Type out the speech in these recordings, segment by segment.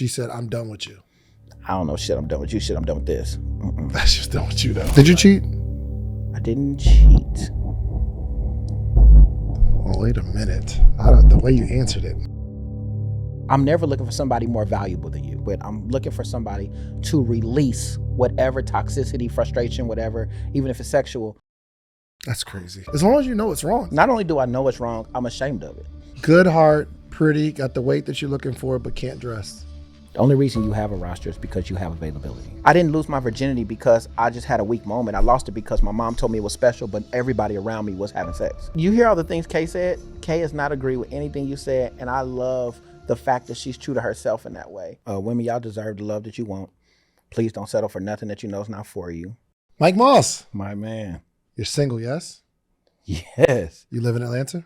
She said, I'm done with you. I don't know shit. I'm done with you. Shit, I'm done with this. That's just done with you, though. Did you cheat? I didn't cheat. Oh, wait a minute. The way you answered it. I'm never looking for somebody more valuable than you, but I'm looking for somebody to release whatever toxicity, frustration, whatever, even if it's sexual. That's crazy. As long as you know it's wrong. Not only do I know it's wrong, I'm ashamed of it. Good heart, pretty, got the weight that you're looking for, but can't dress. The only reason you have a roster is because you have availability. I didn't lose my virginity because I just had a weak moment. I lost it because my mom told me it was special, but everybody around me was having sex. You hear all the things Kay said? Kay does not agree with anything you said, and I love the fact that she's true to herself in that way. Women, y'all deserve the love that you want. Please don't settle for nothing that you know is not for you. Mike Moss. My man. You're single, yes? Yes. You live in Atlanta?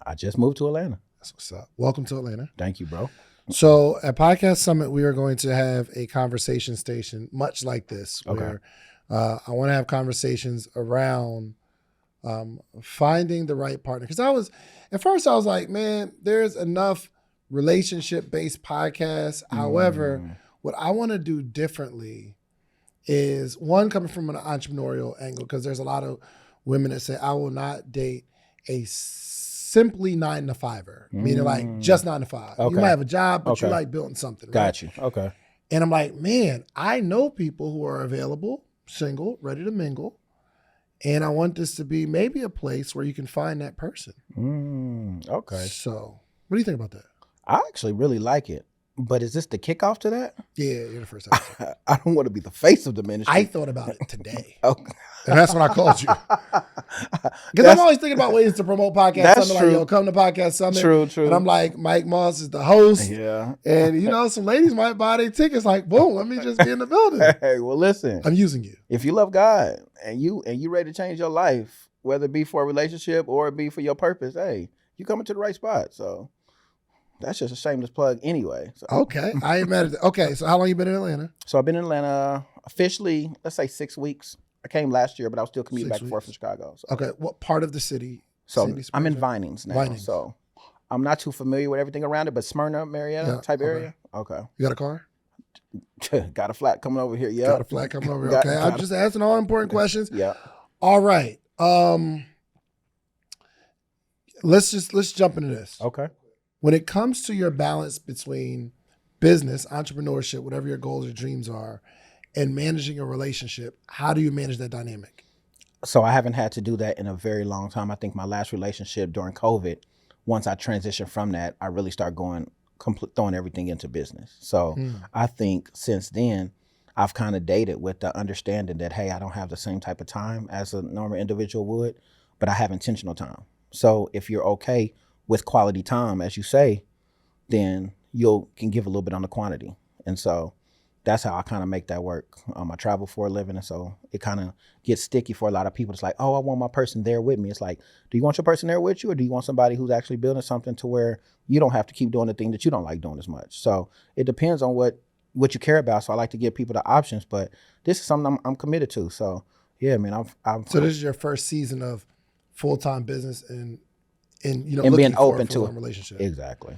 I just moved to Atlanta. That's what's up. Welcome to Atlanta. Thank you, bro. So at Podcast Summit, we are going to have a conversation station much like this, where I want to have conversations around finding the right partner. Because at first I was like, man, there's enough relationship-based podcasts. However, what I want to do differently is, one, coming from an entrepreneurial angle, because there's a lot of women that say, I will not date a simply 9-to-5er, meaning like just 9 to 5. You might have a job, but you like building something. Got you. Okay. And I'm like, man, I know people who are available, single, ready to mingle. And I want this to be maybe a place where you can find that person. Okay. So what do you think about that? I actually really like it. But is this the kickoff to that? Yeah, you're the first time. I don't want to be the face of the ministry. I thought about it today. Okay. And that's when I called you. Because I'm always thinking about ways to promote Podcast Summit. Like, yo, come to Podcast Summit. True. And I'm like, Mike Moss is the host. Yeah. And, some ladies might buy their tickets like, boom, let me just be in the building. Hey, well, listen. I'm using you. If you love God and you ready to change your life, whether it be for a relationship or it be for your purpose, hey, you coming to the right spot. So that's just a shameless plug anyway. So. Okay. I ain't mad at that. Okay. So how long you been in Atlanta? So I've been in Atlanta officially, let's say 6 weeks. I came last year, but I was still commuting back and forth from Chicago. So. Okay. What part of the city? So I'm in Vinings now. Vinings. So I'm not too familiar with everything around it, but Smyrna, Marietta type area. Okay. You got a car? Got a flat coming over here. Yeah. Got a flat coming over here. Okay. I'm just asking all important questions. Yeah. All right. Let's jump into this. Okay. When it comes to your balance between business, entrepreneurship, whatever your goals or dreams are, and managing a relationship, how do you manage that dynamic? So I haven't had to do that in a very long time. I think my last relationship during COVID, once I transitioned from that, I really started throwing everything into business. So I think since then, I've kind of dated with the understanding that, hey, I don't have the same type of time as a normal individual would, but I have intentional time. So if you're okay with quality time, as you say, then you can give a little bit on the quantity. And so that's how I kind of make that work. I travel for a living, and so it kind of gets sticky for a lot of people. It's like, oh, I want my person there with me. It's like, do you want your person there with you, or do you want somebody who's actually building something to where you don't have to keep doing the thing that you don't like doing as much? So it depends on what you care about. So I like to give people the options, but this is something I'm committed to. So yeah, man, So this is your first season of full-time business and being open to a relationship. Exactly.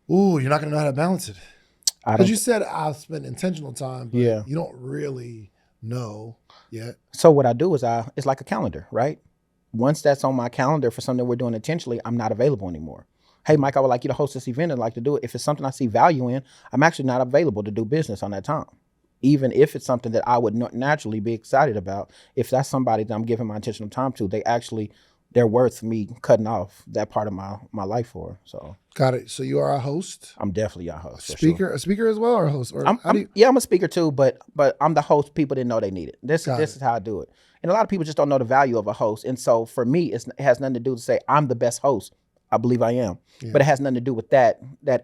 Ooh, you're not gonna know how to balance it. Because you said I'll spend intentional time, but you don't really know yet. So what I do is it's like a calendar, right? Once that's on my calendar for something we're doing intentionally, I'm not available anymore. Hey, Mike, I would like you to host this event and like to do it. If it's something I see value in, I'm actually not available to do business on that time. Even if it's something that I would naturally be excited about, if that's somebody that I'm giving my intentional time to, they're worth me cutting off that part of my life for. So got it. So you are a host. I'm definitely a host. A speaker as well, or a host? Or I'm a speaker too, but I'm the host. People didn't know they need it. This is how I do it. And a lot of people just don't know the value of a host. And so for me, it has nothing to do to say I'm the best host. I believe I am, but it has nothing to do with that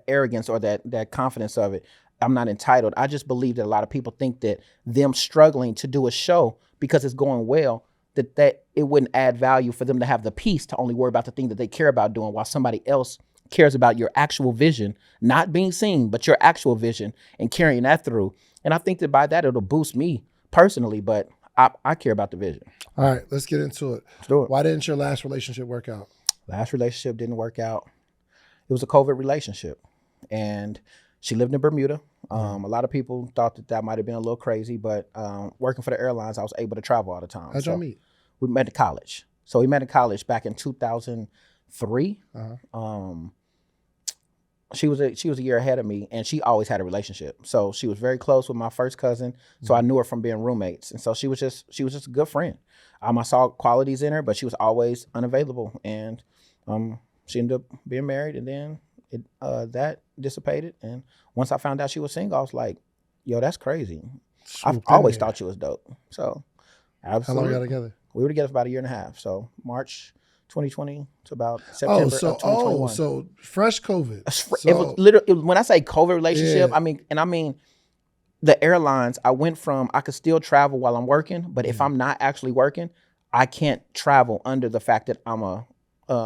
arrogance or that confidence of it. I'm not entitled. I just believe that a lot of people think that them struggling to do a show because it's going well, that it wouldn't add value for them to have the peace to only worry about the thing that they care about doing while somebody else cares about your actual vision, not being seen, but your actual vision and carrying that through. And I think that by that, it'll boost me personally, but I care about the vision. All right, let's get into it. Let's do it. Why didn't your last relationship work out? Last relationship didn't work out. It was a COVID relationship. And She lived in Bermuda. A lot of people thought that might have been a little crazy, but working for the airlines, I was able to travel all the time. How'd y'all meet? We met in college. So we met in college back in 2003. She was a year ahead of me, and she always had a relationship. So she was very close with my first cousin. So I knew her from being roommates, and so she was just a good friend. I saw qualities in her, but she was always unavailable, and she ended up being married, and then that dissipated. And once I found out she was single, I was like, "Yo, that's crazy." I've always thought she was dope. So absolutely. How long you got together? We were together for about a year and a half. So March 2020 to about September of 2021. So fresh COVID. It was literally, when I say COVID relationship, I mean the airlines. I went from, I could still travel while I'm working, but if I'm not actually working, I can't travel under the fact that I'm a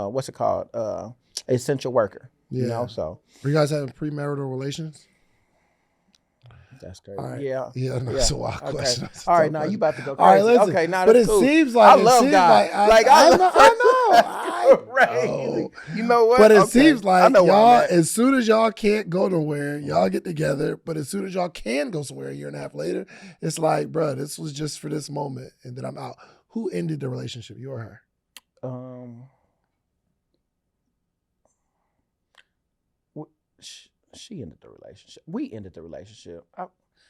what's it called, essential worker. Yeah. You know, so were you guys having premarital relations? that's crazy. All right. Yeah. Yeah, no, it's a wild question. All right, now you about to go crazy. All right, listen. Okay, now but that's it cool. seems like I love God. I know. Right. You know what? But it seems like y'all, at. as soon as y'all can't go nowhere, y'all get together. But as soon as y'all can go somewhere a year and a half later, it's like, bro, this was just for this moment, and then I'm out. Who ended the relationship, you or her? She ended the relationship. We ended the relationship.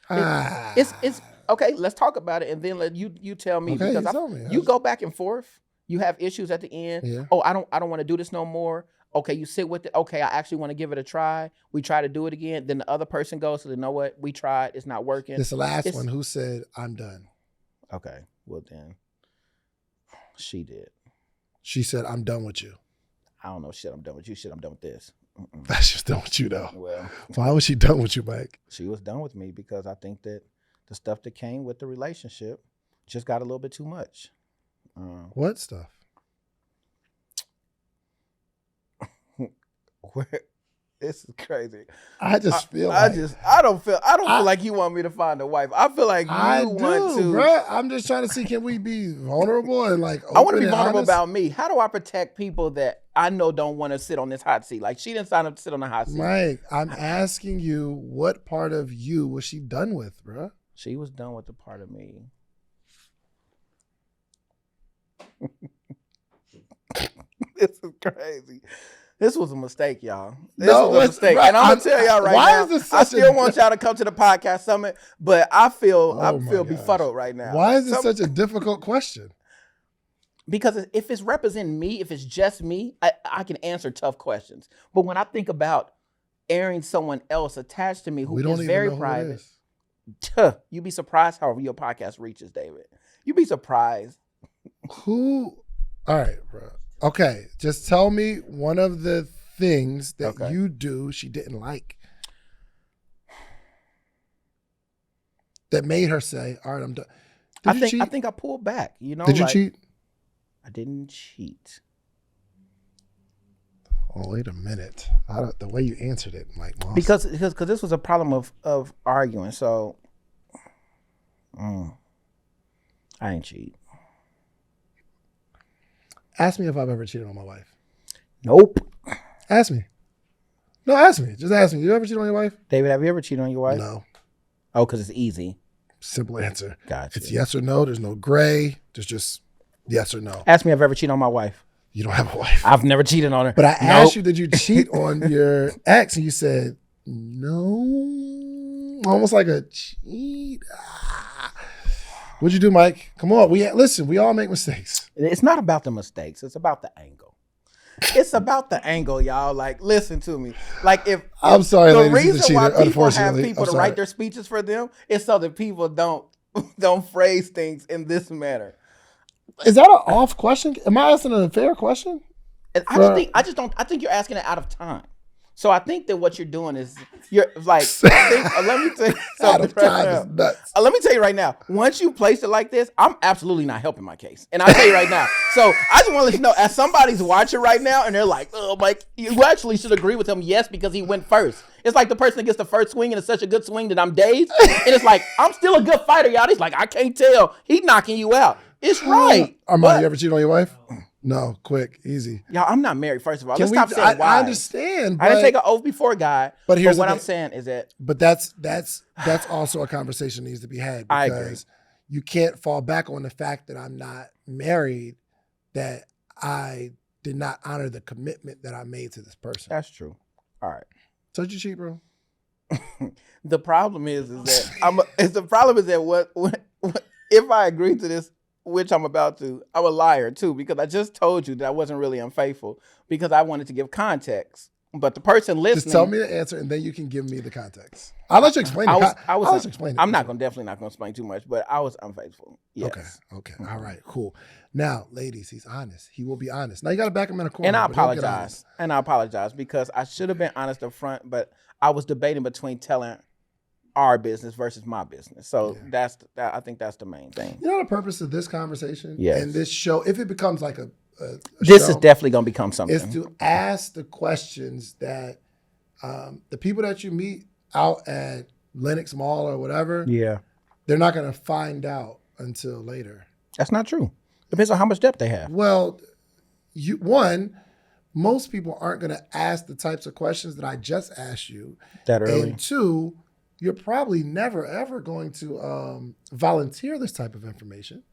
It's okay. Let's talk about it, and then let you tell me, Okay, because you go back and forth. You have issues at the end. Yeah. Oh, I don't want to do this no more. Okay, you sit with it. Okay, I actually want to give it a try. We try to do it again. Then the other person goes, so you know what? We tried. It's not working. It's the last one. Who said, I'm done? Okay, well then, she did. She said, I'm done with you. I don't know. She said, I'm done with you. She said, I'm done with this. That's just done with you, though. Well, why was she done with you, Mike? She was done with me because I think that the stuff that came with the relationship just got a little bit too much. What stuff? This is crazy. I just feel I don't feel like you want me to find a wife. I feel like you want to. Bro. I'm just trying to see, can we be vulnerable and like open I want to be vulnerable honest? about me. How do I protect people that I know don't want to sit on this hot seat? Like, she didn't sign up to sit on the hot seat. Mike, I'm asking you, what part of you was she done with, bro? She was done with the part of me. This is crazy. This was a mistake, y'all. This was a mistake. And I'm going to tell y'all right now, I still want y'all to come to the podcast summit, but I feel befuddled right now. Why is this such a difficult question? Because if it's representing me, if it's just me, I can answer tough questions. But when I think about airing someone else attached to me who is very private, you'd be surprised how your podcast reaches, David. You'd be surprised. Who? All right, bro. Okay, just tell me one of the things that you do she didn't like that made her say, "All right, I'm done." I think I pulled back. You know, did you cheat? I didn't cheat. Oh, wait a minute. The way you answered it, Mike Moss. Because this was a problem of arguing. So, I ain't cheat. Ask me if I've ever cheated on my wife. Nope. Ask me. No, ask me. Just ask me. You ever cheated on your wife? David, have you ever cheated on your wife? No. Oh, because it's easy. Simple answer. Gotcha. It's yes or no. There's no gray. There's just yes or no. Ask me if I've ever cheated on my wife. You don't have a wife. I've never cheated on her. But I asked you, did you cheat on your ex? And you said, no. Almost like a cheat. What'd you do, Mike? Come on. Listen, we all make mistakes. It's not about the mistakes. It's about the angle. It's about the angle, y'all. Like, listen to me. Like, I'm sorry, the ladies, reason why people have people to write their speeches for them is so that people don't phrase things in this manner. Is that an off question? Am I asking a fair question? I think you're asking it out of time. So I think that what you're doing is you're like, let me tell you something right now. Let me tell you right now, once you place it like this, I'm absolutely not helping my case. And I'll tell you right now. So I just want to let you know, as somebody's watching right now and they're like, oh, Mike, you actually should agree with him, yes, because he went first. It's like the person that gets the first swing and it's such a good swing that I'm dazed. And it's like, I'm still a good fighter, y'all. He's like, I can't tell. He's knocking you out. It's right. Armand, you ever cheated on your wife? No, quick, easy. Y'all, I'm not married, first of all. Can Let's stop saying why. I understand. I didn't take an oath before God. But here's what I'm saying is that. But that's also a conversation that needs to be had, I agree. because you can't fall back on the fact that I'm not married, that I did not honor the commitment that I made to this person. That's true. All right. So did you cheat, bro? The problem is that what if I agree to this, which I'm about to, I'm a liar too, because I just told you that I wasn't really unfaithful because I wanted to give context. But the person listening, just tell me the answer and then you can give me the context. I'll let you explain it. I was explaining. I'm definitely not going to explain too much, but I was unfaithful. Yes. Okay. All right. Cool. Now, ladies, he's honest. He will be honest. Now you got to back him in a corner. And I apologize because I should have been honest up front, but I was debating between telling our business versus my business. So I think that's the main thing. You know the purpose of this conversation? Yes. And this show, if it becomes like a this is definitely going to become something. Is to ask the questions that the people that you meet out at Lenox Mall or whatever, they're not going to find out until later. That's not true. Depends on how much depth they have. Well, most people aren't going to ask the types of questions that I just asked you. That early. And two, you're probably never, ever going to volunteer this type of information.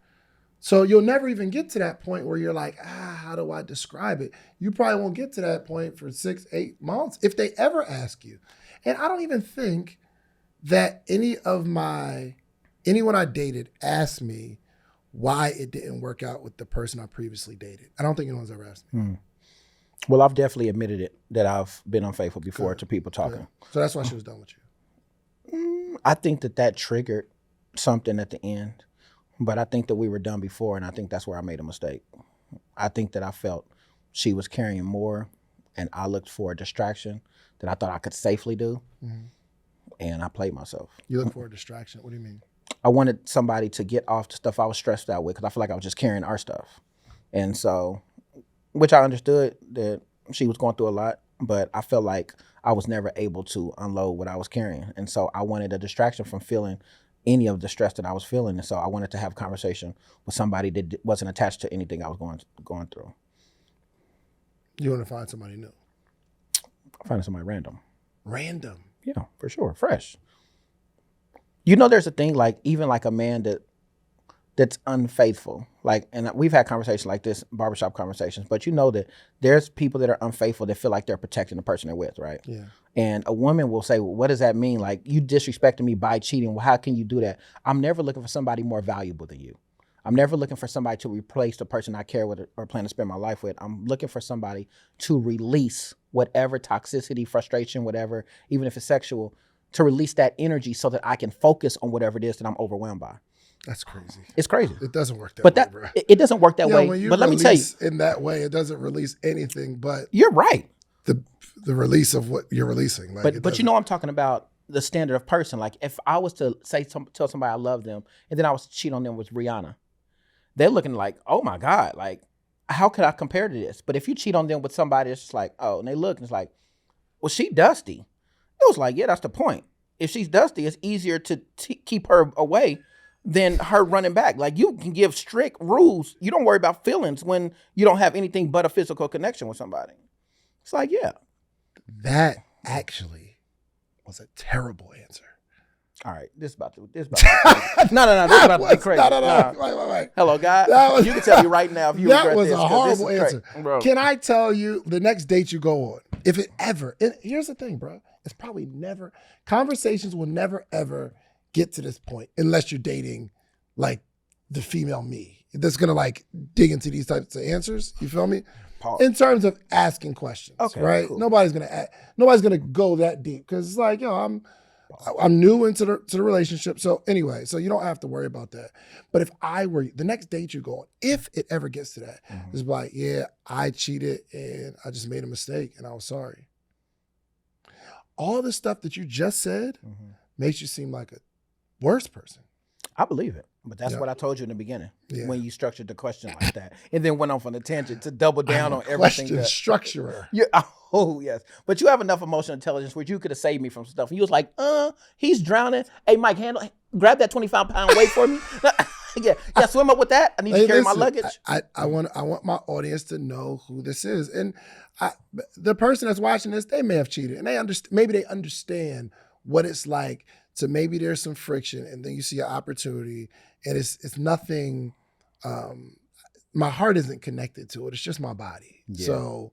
So you'll never even get to that point where you're like, how do I describe it? You probably won't get to that point for 6-8 months if they ever ask you. And I don't even think that anyone I dated asked me why it didn't work out with the person I previously dated. I don't think anyone's ever asked me. Well, I've definitely admitted it, that I've been unfaithful before to people talking. Good. So that's why she was done with you. I think that triggered something at the end. But I think that we were done before, and I think that's where I made a mistake. I think that I felt she was carrying more, and I looked for a distraction that I thought I could safely do, and I played myself. You look for a distraction? What do you mean? I wanted somebody to get off the stuff I was stressed out with, because I feel like I was just carrying our stuff. And so, which I understood that she was going through a lot, but I felt like I was never able to unload what I was carrying. And so I wanted a distraction from feeling any of the stress that I was feeling. And so I wanted to have a conversation with somebody that wasn't attached to anything I was going through. You want to find somebody new? Finding somebody random. Random? Yeah, for sure. Fresh. You know, there's a thing like, even like a man that's unfaithful. Like, and we've had conversations like this, barbershop conversations, but you know that there's people that are unfaithful that feel like they're protecting the person they're with, right? Yeah. And a woman will say, well, what does that mean? Like, you disrespecting me by cheating. Well, how can you do that? I'm never looking for somebody more valuable than you. I'm never looking for somebody to replace the person I care with or plan to spend my life with. I'm looking for somebody to release whatever toxicity, frustration, whatever, even if it's sexual, to release that energy so that I can focus on whatever it is that I'm overwhelmed by. That's crazy. It's crazy. It doesn't work that way, bro. It doesn't work that way. But let me tell you, in that way, it doesn't release anything but you're right. The release of what you're releasing. Like, but you know, I'm talking about the standard of person. Like, if I was to tell somebody I love them, and then I was to cheat on them with Rihanna, they're looking like, oh my God, like, how could I compare to this? But if you cheat on them with somebody, it's just like, oh, and they look and it's like, well, she dusty. It was like, yeah, that's the point. If she's dusty, it's easier to keep her away than her running back. Like, you can give strict rules. You don't worry about feelings when you don't have anything but a physical connection with somebody. It's like, yeah. That actually was a terrible answer. All right, this is about to no, this is about to be crazy. No. Wait. Hello, God. You can tell me right now if you regret this. That was a horrible answer. Bro. Can I tell you the next date you go on, if it ever, and here's the thing, bro, it's probably never, conversations will never, ever get to this point unless you're dating like the female me that's going to like dig into these types of answers. You feel me? Pause. In terms of asking questions, okay, right? Cool. Nobody's gonna go that deep because it's like, yo, I'm new into the relationship. So anyway, so you don't have to worry about that. But if I were the next date you go on, if it ever gets to that, it's like, yeah, I cheated and I just made a mistake and I was sorry. All the stuff that you just said makes you seem like a worse person. I believe it. But that's what I told you in the beginning when you structured the question like that. And then went off on a tangent to double down on everything. Question structurer. Oh, yes. But you have enough emotional intelligence where you could have saved me from stuff. And you was like, he's drowning. Hey, Mike, grab that 25-pound weight for me. yeah, swim up with that. I need to carry my luggage. I want my audience to know who this is, and the person that's watching this, they may have cheated, and maybe they understand what it's like to maybe there's some friction, and then you see an opportunity, and it's nothing. My heart isn't connected to it; it's just my body. Yeah. So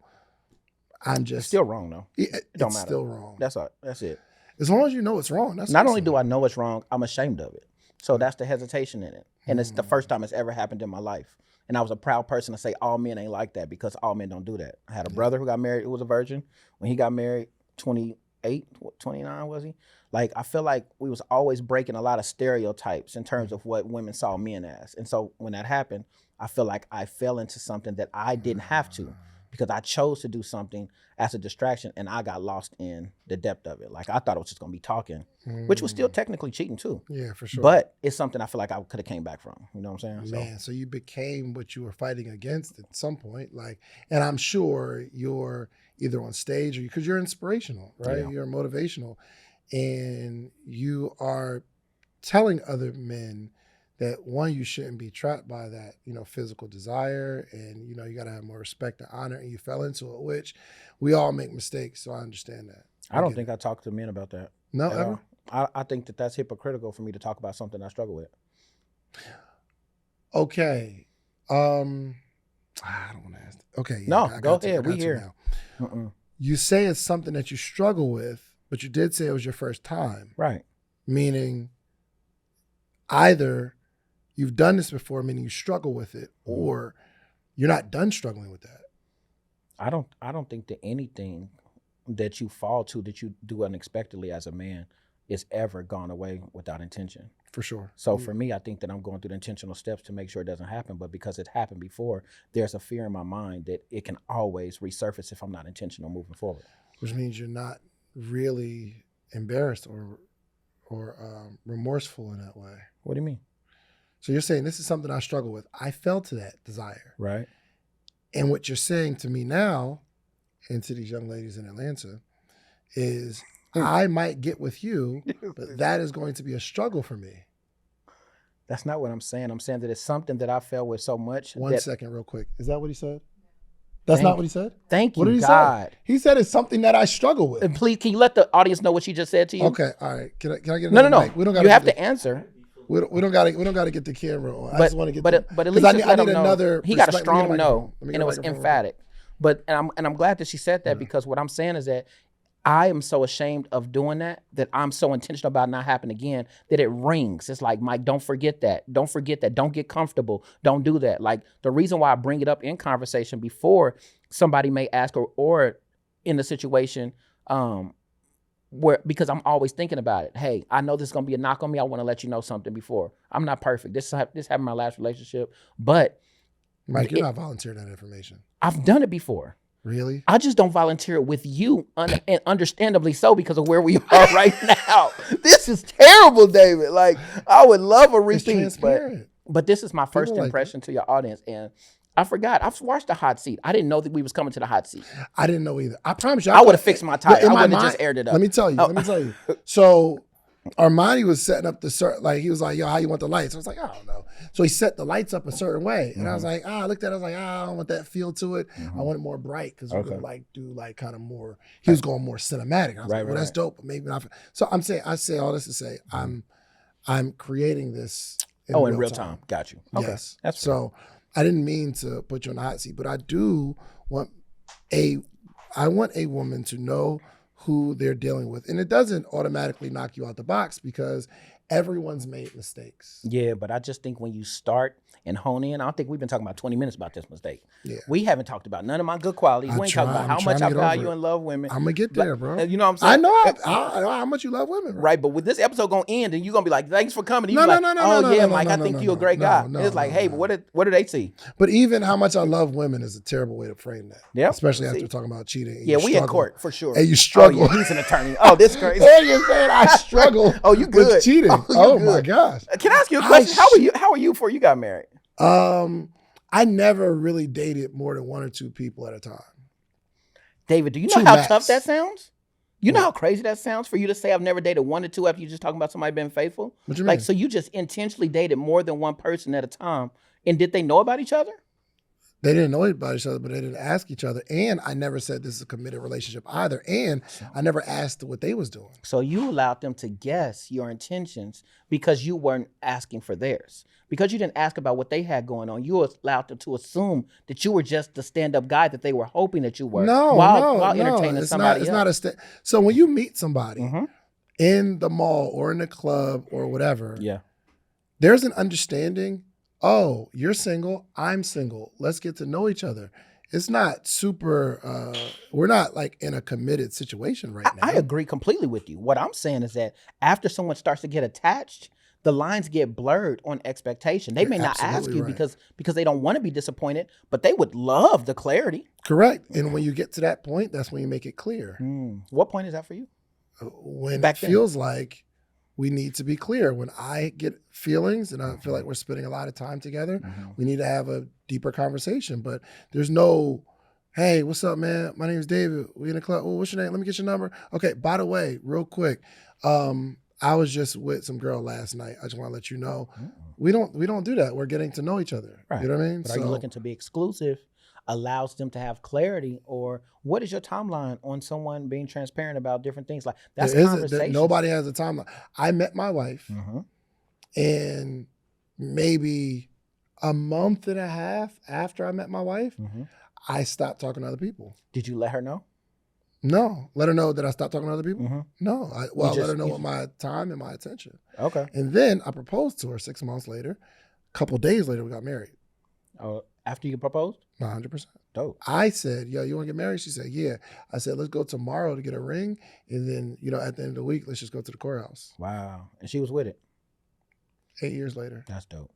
I'm just it's still wrong though. It don't matter. Still wrong. That's all. That's it. As long as you know it's wrong. That's not only do I know it's wrong, I'm ashamed of it. So that's the hesitation in it. And it's the first time it's ever happened in my life. And I was a proud person to say all men ain't like that because all men don't do that. I had a brother who got married, who was a virgin. When he got married, 28, 29 was he? Like, I feel like we was always breaking a lot of stereotypes in terms of what women saw men as. And so when that happened, I feel like I fell into something that I didn't have to, because I chose to do something as a distraction and I got lost in the depth of it. Like, I thought it was just gonna be talking, which was still technically cheating too. Yeah, for sure. But it's something I feel like I could have came back from. You know what I'm saying? Man, so you became what you were fighting against at some point. Like, and I'm sure you're either on stage or because you're inspirational, right? Yeah. You're motivational. And you are telling other men that, one, you shouldn't be trapped by that, physical desire, and, you got to have more respect and honor, and you fell into it, which we all make mistakes, so I understand that. I don't think I talk to men about that. No, ever? I think that that's hypocritical for me to talk about something I struggle with. Okay. I don't want to ask. Okay. Yeah, no, go ahead. We here. You say it's something that you struggle with, but you did say it was your first time. Right. Meaning either you've done this before, meaning you struggle with it, or you're not done struggling with that. I don't think that anything that you fall to that you do unexpectedly as a man is ever gone away without intention. For sure. So for me, I think that I'm going through the intentional steps to make sure it doesn't happen. But because it happened before, there's a fear in my mind that it can always resurface if I'm not intentional moving forward. Which means you're not really embarrassed or remorseful in that way. What do you mean? So you're saying this is something I struggle with. I fell to that desire. Right. And what you're saying to me now, and to these young ladies in Atlanta, is I might get with you, but that is going to be a struggle for me. That's not what I'm saying. I'm saying that it's something that I fell with so much. One second, real quick. Is that what he said? That's not what he said? Thank you, what did he God. Say? He said it's something that I struggle with. And please, can you let the audience know what she just said to you? Okay, all right. Can I get no. mic? We don't gotta you have to answer. We don't got to get the camera on. I just want to get. But at least I need another. He got a strong no, and it was emphatic. But I'm glad that she said that, because what I'm saying is that I am so ashamed of doing that I'm so intentional about not happening again that it rings. It's like, Mike, don't forget that. Don't forget that. Don't get comfortable. Don't do that. Like, the reason why I bring it up in conversation before somebody may ask, or in the situation because I'm always thinking about it. Hey, I know this is gonna be a knock on me. I want to let you know something before. I'm not perfect. This happened my last relationship, but Mike, you're not volunteering that information. I've done it before. Really? I just don't volunteer it with you, and understandably so, because of where we are right now. This is terrible, David. Like, I would love a repeat, but this is my first impression to your audience, and I forgot. I've watched the hot seat. I didn't know that we was coming to the hot seat. I didn't know either. I promise you. I would have fixed my tie. I wouldn't have just aired it up. Let me tell you. So Armani was setting up he was like, yo, how you want the lights? I was like, I don't know. So he set the lights up a certain way. And I was like, I looked at it, I was like, I don't want that feel to it. I want it more bright, because we're going to do kind of more, he was going more cinematic. I was like, well, that's dope, but maybe not. So I say all this to say, I'm creating this in real time. Got you. Okay. Yes. That's so I didn't mean to put you on the hot seat, but I do want a woman to know who they're dealing with. And it doesn't automatically knock you out the box, because everyone's made mistakes. Yeah, but I just think when you start and hone in, I don't think we've been talking about 20 minutes about this mistake. Yeah. We haven't talked about none of my good qualities. We ain't talking about how much I value and love women. I'm going to get there, bro. You know what I'm saying? I know how much you love women. Bro. Right, but with this episode going to end, and you're going to be like, thanks for coming. No, Mike, I think you're a great guy. It's like, hey, but what do they see? But even how much I love women is a terrible way to frame that. Yeah. Especially after talking about cheating. Yeah, we in court, for sure. And you struggle. Oh, yeah, he's an attorney. Oh, this crazy. And you're saying I struggle you good. with cheating. Oh my gosh. Can I ask you a question? How were you before you got married? I never really dated more than one or two people at a time. David, do you know how tough that sounds? You know how crazy that sounds for you to say I've never dated 1 or 2 after you just talking about somebody being faithful? What you Like, mean? so you just intentionally dated more than one person at a time. And did they know about each other? They didn't know about each other, but they didn't ask each other. And I never said this is a committed relationship either. And I never asked what they was doing. So you allowed them to guess your intentions because you weren't asking for theirs. Because you didn't ask about what they had going on, you allowed them to assume that you were just the stand-up guy that they were hoping that you were. While entertaining somebody else. So when you meet somebody Mm-hmm. in the mall or in the club or whatever, Yeah. there's an understanding. Oh, you're single, I'm single. Let's get to know each other. It's not super, we're not like in a committed situation right now. I agree completely with you. What I'm saying is that after someone starts to get attached, the lines get blurred on expectation. They may not ask you because they don't want to be disappointed, but they would love the clarity. Correct. And when you get to that point, that's when you make it clear. What point is that for you? When it feels like we need to be clear. When I get feelings and I feel like we're spending a lot of time together, we need to have a deeper conversation. But there's no, hey, what's up, man? My name is David. We in the club. Oh, what's your name? Let me get your number. Okay, by the way, real quick, I was just with some girl last night. I just want to let you know. We don't do that. We're getting to know each other. Right. You know what I mean? But are you looking to be exclusive? Allows them to have clarity, or what is your timeline on someone being transparent about different things? Like that's conversation. Nobody has a timeline. I met my wife, and maybe a month and a half after I met my wife, I stopped talking to other people. Did you let her know? No, let her know that I stopped talking to other people. No, I let her know with my time and my attention. Okay, and then I proposed to her 6 months later. A couple of days later, we got married. Oh. After you proposed? 100%. Dope. I said, yo, you want to get married? She said, yeah. I said, let's go tomorrow to get a ring. And then, at the end of the week, let's just go to the courthouse. Wow. And she was with it? 8 years later. That's dope.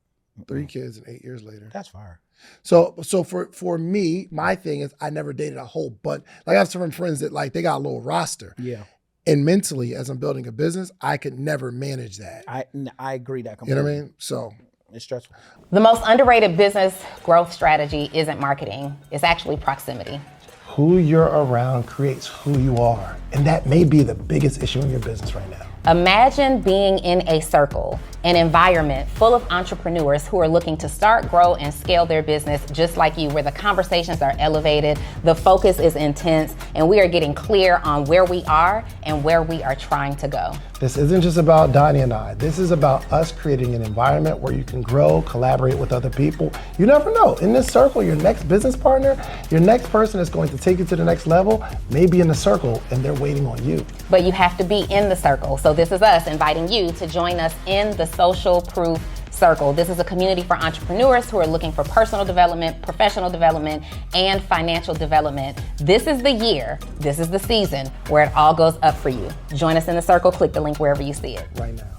3 kids and 8 years later. That's fire. So for me, my thing is I never dated a whole bunch. Like I have some friends that like, they got a little roster. Yeah. And mentally, as I'm building a business, I could never manage that. I agree that completely. You know what I mean? So it's stressful. The most underrated business growth strategy isn't marketing. It's actually proximity. Who you're around creates who you are. And that may be the biggest issue in your business right now. Imagine being in a circle, an environment full of entrepreneurs who are looking to start, grow, and scale their business just like you, where the conversations are elevated, the focus is intense, and we are getting clear on where we are and where we are trying to go. This isn't just about Donni and I. This is about us creating an environment where you can grow, collaborate with other people. You never know. In this circle, your next business partner, your next person that's going to take you to the next level may be in the circle and they're waiting on you. But you have to be in the circle. So this is us inviting you to join us in the Social Proof Circle. This is a community for entrepreneurs who are looking for personal development, professional development, and financial development. This is the year, this is the season where it all goes up for you. Join us in the circle. Click the link wherever you see it. Right now.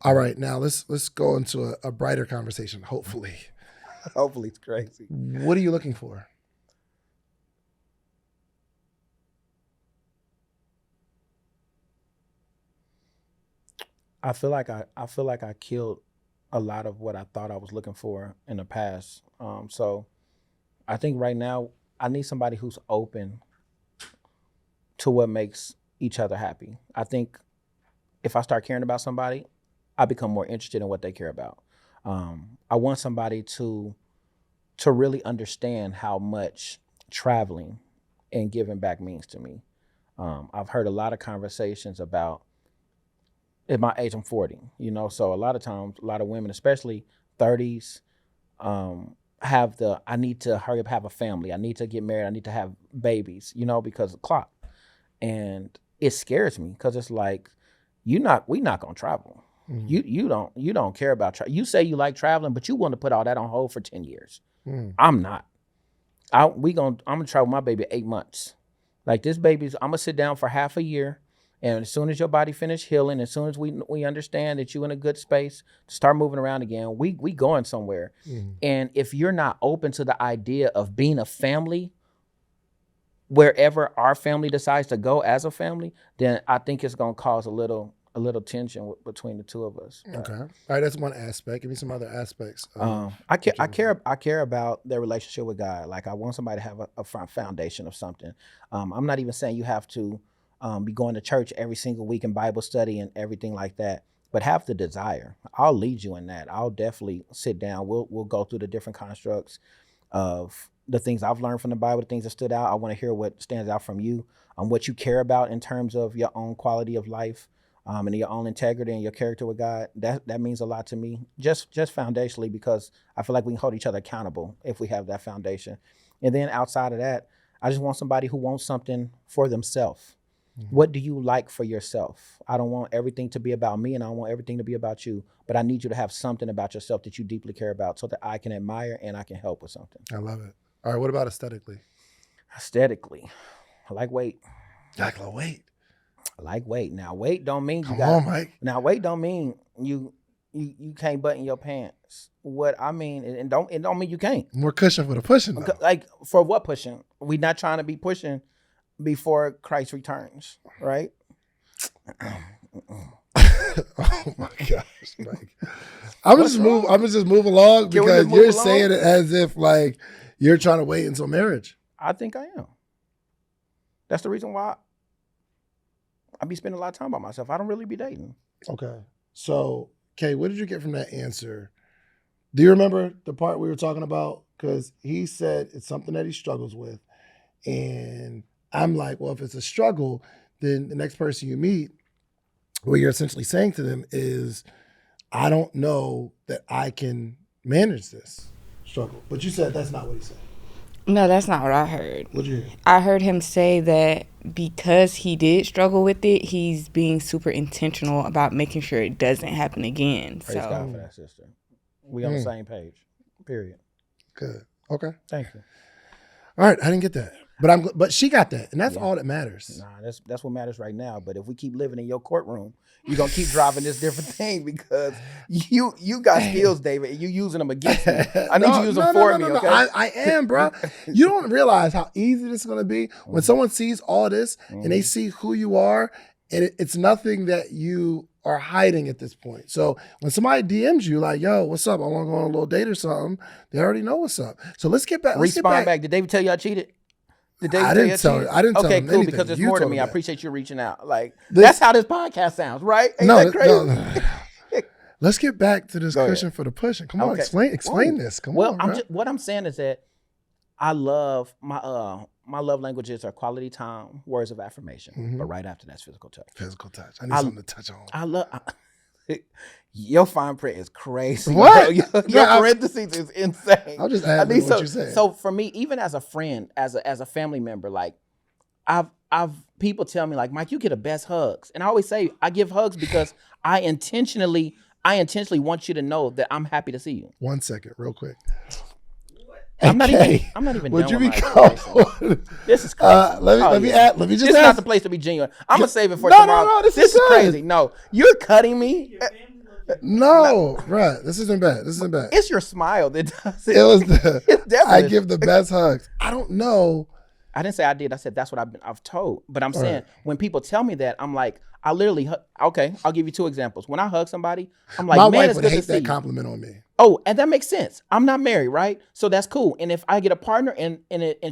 All right, now let's go into a brighter conversation, hopefully. Hopefully it's crazy. What are you looking for? I feel like I killed a lot of what I thought I was looking for in the past. So I think right now I need somebody who's open to what makes each other happy. I think if I start caring about somebody, I become more interested in what they care about. I want somebody to really understand how much traveling and giving back means to me. I've heard a lot of conversations about, at my age, I'm 40, so a lot of times, a lot of women, especially 30s, have I need to hurry up, have a family. I need to get married. I need to have babies, because of the clock. And it scares me because it's like, we not going to travel. Mm. You don't care about travel. You say you like traveling, but you want to put all that on hold for 10 years. Mm. I'm not. I'm going to travel my baby 8 months. Like this baby's, I'm going to sit down for half a year. And as soon as your body finish healing, as soon as we understand that you're in a good space to start moving around again, we going somewhere. Mm. And if you're not open to the idea of being a family, wherever our family decides to go as a family, then I think it's going to cause a little tension between the two of us. Okay. All right. That's one aspect. Give me some other aspects. I care about their relationship with God. Like I want somebody to have a foundation of something. I'm not even saying you have to be going to church every single week in Bible study and everything like that. But have the desire. I'll lead you in that. I'll definitely sit down. We'll go through the different constructs of the things I've learned from the Bible, the things that stood out. I want to hear what stands out from you, what you care about in terms of your own quality of life, and your own integrity and your character with God. That means a lot to me, just foundationally, because I feel like we can hold each other accountable if we have that foundation. And then outside of that, I just want somebody who wants something for themselves. What do you like for yourself? I don't want everything to be about me, and I don't want everything to be about you, but I need you to have something about yourself that you deeply care about so that I can admire and I can help with something. I love it. All right, what about aesthetically? Aesthetically, I like weight. Like weight. I like weight. Now, weight don't mean Come on, Mike. Now, weight don't mean you can't button your pants. What I mean, it don't mean you can't. More cushion for the pushing, though. Like, for what pushing? We're not trying to be pushing before Christ returns, right? Oh my gosh, Mike. I'm just move along because you're saying it as if like you're trying to wait until marriage. I think I am. That's the reason why I be spending a lot of time by myself. I don't really be dating. Okay. So, Kay, what did you get from that answer? Do you remember the part we were talking about? Because he said it's something that he struggles with. And I'm like, well, if it's a struggle, then the next person you meet, what you're essentially saying to them is, I don't know that I can manage this struggle. But you said that's not what he said. No, that's not what I heard. What'd you hear? I heard him say that because he did struggle with it, he's being super intentional about making sure it doesn't happen again. Praise God for that, sister. We on the same page. Period. Good. Okay. Thank you. All right, I didn't get that. But she got that, and that's all that matters. Nah, that's what matters right now. But if we keep living in your courtroom, you're gonna keep driving this different thing because you got skills, David, and you using them against me. I need you to use them for me, okay? I am, bro. You don't realize how easy this is gonna be when someone sees all this and they see who you are, and it's nothing that you are hiding at this point. So when somebody DMs you like, yo, what's up? I want to go on a little date or something, they already know what's up. So let's get back. Respond back. Did David tell you I cheated? I didn't tell him okay, cool, anything. because there's You more to told me. me I that. appreciate you reaching out. Like, that's how this podcast sounds, right? Ain't that crazy? No. Let's get back to this cushion for the pushing. Come on, explain this. Come on, what I'm saying is that I love my love languages are quality time, words of affirmation, but right after that's physical touch. Physical touch. I need something to touch on. Your fine print is crazy. What? Your parentheses is insane. I'll just add what you said. So for me, even as a friend, as a family member, like I've people tell me like, Mike, you get the best hugs, and I always say I give hugs because I intentionally want you to know that I'm happy to see you. 1 second, real quick. I'm not even. Would you be comfortable? This is crazy. Let me just. This is not the place to be genuine. I'm gonna save it for tomorrow. No, this is crazy. No, you're cutting me. No, right. This isn't bad. It's your smile that does it. It was I give the best hugs. I don't know. I didn't say I did. I said that's what I've told. But I'm saying when people tell me that, I'm like, I literally okay. I'll give you 2 examples. When I hug somebody, I'm like, my man, wife it's would good hate to see that you. compliment on me. Oh, and that makes sense. I'm not married, right? So that's cool. And if I get a partner and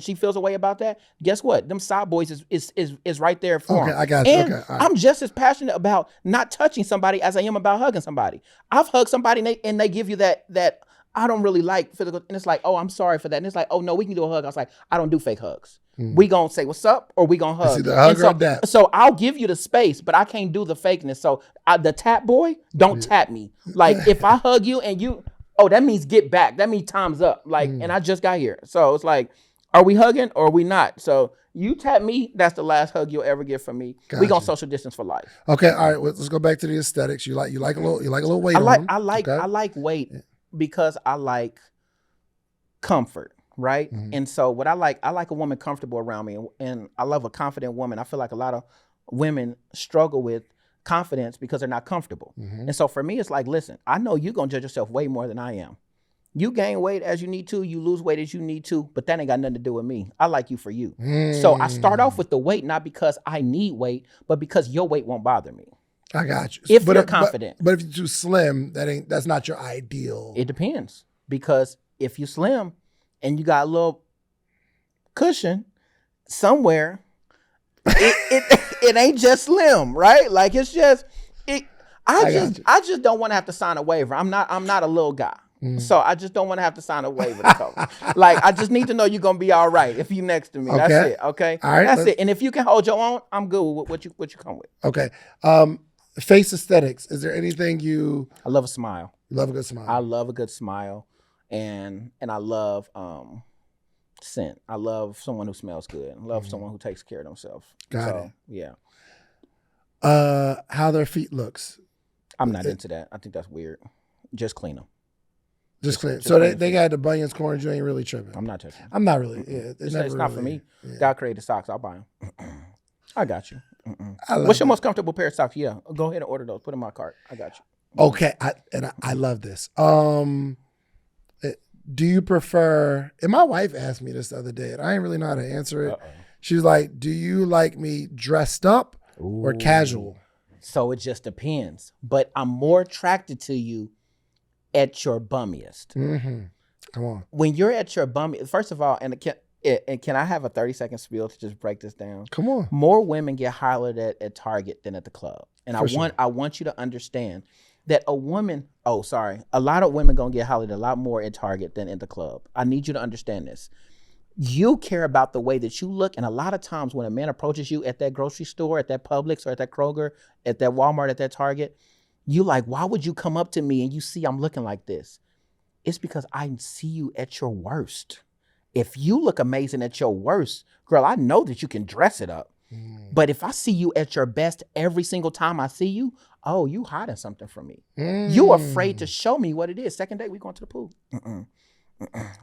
she feels a way about that, guess what? Them side boys is right there for Okay, them. I got you. And okay, all right. I'm just as passionate about not touching somebody as I am about hugging somebody. I've hugged somebody and they give you that I don't really like physical, and it's like, oh, I'm sorry for that. And it's like, oh no, we can do a hug. I was like, I don't do fake hugs. We gonna say what's up, or we gonna hug. It's either hug or dap. So I'll give you the space, but I can't do the fakeness. So the tap boy, don't tap me. Like if I hug you and you, that means get back. That means time's up. Like, and I just got here. So it's like, are we hugging or are we not? So you tap me, that's the last hug you'll ever get from me. Gotcha. We gonna social distance for life. Okay, all right. Let's go back to the aesthetics. You like a little weight. I like weight because I like comfort. Right. Mm-hmm. And so what I like a woman comfortable around me, and I love a confident woman. I feel like a lot of women struggle with confidence because they're not comfortable. Mm-hmm. And so for me, it's like, listen, I know you're going to judge yourself way more than I am. You gain weight as you need to, you lose weight as you need to, but that ain't got nothing to do with me. I like you for you. So I start off with the weight, not because I need weight, but because your weight won't bother me. I got you. If you're confident. But if you're too slim, that's not your ideal. It depends, because if you slim, and you got a little cushion somewhere, It ain't just slim, right? Like it's just it. I just don't want to have to sign a waiver. I'm not a little guy. So I just don't want to have to sign a waiver to cover. Like I just need to know you're gonna be all right if you next to me. That's it. Okay. All right. That's it. And if you can hold your own, I'm good with what you come with. Okay. Face aesthetics. Is there anything I love a smile. You love a good smile. I love a good smile, and I love scent. I love someone who smells good. I love someone who takes care of themselves. Got it. Yeah. How their feet looks. I'm not into that. I think that's weird. Just clean them. Just clean. So they got the bunions, corners. You ain't really tripping. I'm not touching them. I'm not really. Yeah, it's not really, for me. Yeah. God created socks. I'll buy them. I got you. your What's most comfortable pair of socks? Yeah, go ahead and order those. Put them in my cart. I got you. Okay, I love this. Do you prefer? And my wife asked me this the other day, and I didn't really know how to answer it. She was like, "Do you like me dressed up or casual?" So it just depends. But I'm more attracted to you at your bummiest. Mm-hmm. Come on. When you're at your bummiest, first of all, and can I have a 30-second spiel to just break this down? Come on. More women get hollered at Target than at the club. And I want you to understand that a lot of women gonna get hollered a lot more at Target than in the club. I need you to understand this. You care about the way that you look, and a lot of times when a man approaches you at that grocery store, at that Publix, or at that Kroger, at that Walmart, at that Target, you like, why would you come up to me and you see I'm looking like this? It's because I see you at your worst. If you look amazing at your worst, girl, I know that you can dress it up. But if I see you at your best every single time I see you, oh, you hiding something from me. You afraid to show me what it is. Second date, we going to the pool.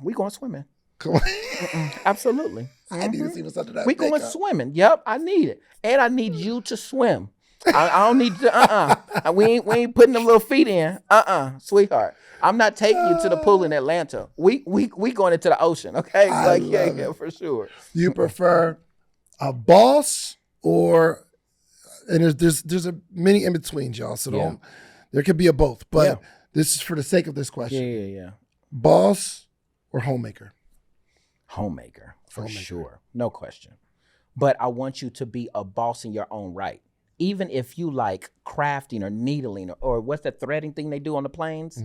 We going swimming. Come on. Absolutely. I need to see what's under that. We going swimming. Yep, I need it. And I need you to swim. I don't need to, We ain't putting them little feet in. Sweetheart. I'm not taking you to the pool in Atlanta. We going into the ocean, okay? Yeah, for sure. You prefer a boss or, and there's a many in between, y'all. So there could be a both, but this is for the sake of this question. Yeah. Boss or homemaker? Homemaker, for sure. No question. But I want you to be a boss in your own right. Even if you like crafting or needling or what's that threading thing they do on the planes?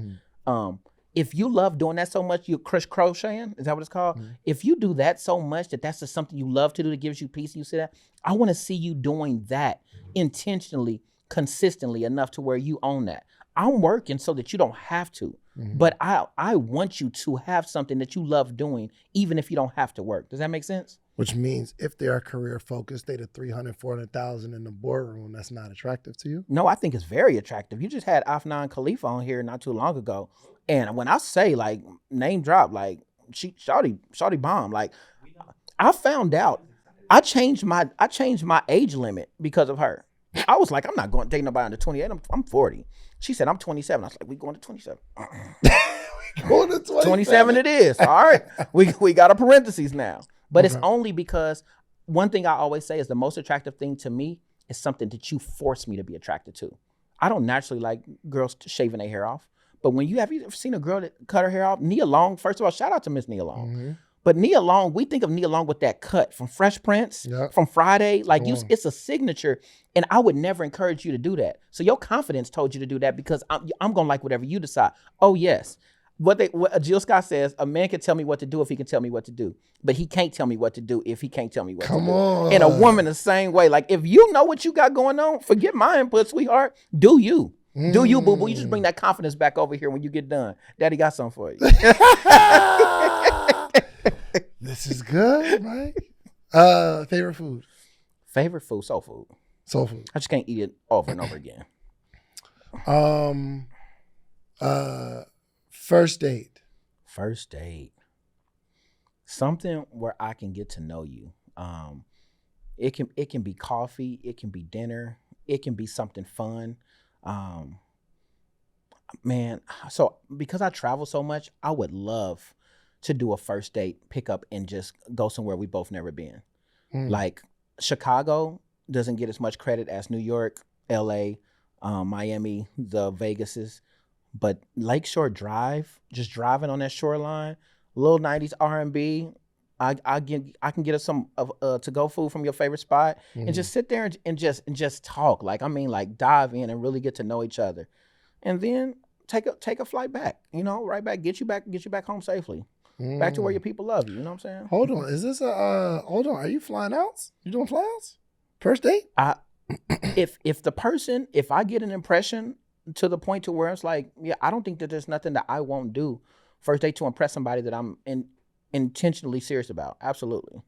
If you love doing that so much, you crocheting, is that what it's called? If you do that so much that that's just something you love to do that gives you peace and you say that, I want to see you doing that intentionally, consistently enough to where you own that. I'm working so that you don't have to, but I want you to have something that you love doing, even if you don't have to work. Does that make sense? Which means if they are career focused, they the 300, 400,000 in the boardroom. That's not attractive to you? No, I think it's very attractive. You just had Afnan Khalifa on here not too long ago. And when I say like name drop, like Shawty bomb, like I found out I changed my age limit because of her. I was like, I'm not going to date nobody under 28. I'm 40. She said, I'm 27. I was like, we going to 27. Going to 27 it is. All right. We got a parentheses now. But it's only because one thing I always say is the most attractive thing to me is something that you force me to be attracted to. I don't naturally like girls shaving their hair off. But have you ever seen a girl that cut her hair off? Nia Long, first of all, shout out to Miss Nia Long. But Nia Long, we think of Nia Long with that cut from Fresh Prince, from Friday. Like it's a signature. And I would never encourage you to do that. So your confidence told you to do that because I'm going to like whatever you decide. Oh, yes. What Jill Scott says, a man can tell me what to do if he can tell me what to do. But he can't tell me what to do if he can't tell me what to do. Come on. And a woman the same way. Like if you know what you got going on, forget my input, sweetheart. Do you. Do you, boo-boo. You just bring that confidence back over here when you get done. Daddy got something for you. This is good, right? Favorite food? Favorite food, soul food. Soul food. I just can't eat it over and over again. First date. First date. Something where I can get to know you. It can be coffee, it can be dinner, it can be something fun. Man, so because I travel so much, I would love to do a first date, pick up and just go somewhere we both never been. Like Chicago doesn't get as much credit as New York, LA, Miami, the Vegases. But Lakeshore Drive, just driving on that shoreline, little 90s R&B, I can get us some of to go food from your favorite spot and just sit there and just talk. Like, I mean, like dive in and really get to know each other, and then take a flight back. You know, right back, get you back home safely, back to where your people love you. You know what I'm saying? Hold on, is this a hold on? Are you flying outs? You doing flyouts? First date? If I get an impression to the point to where it's like, yeah, I don't think that there's nothing that I won't do first date to impress somebody that I'm intentionally serious about. Absolutely.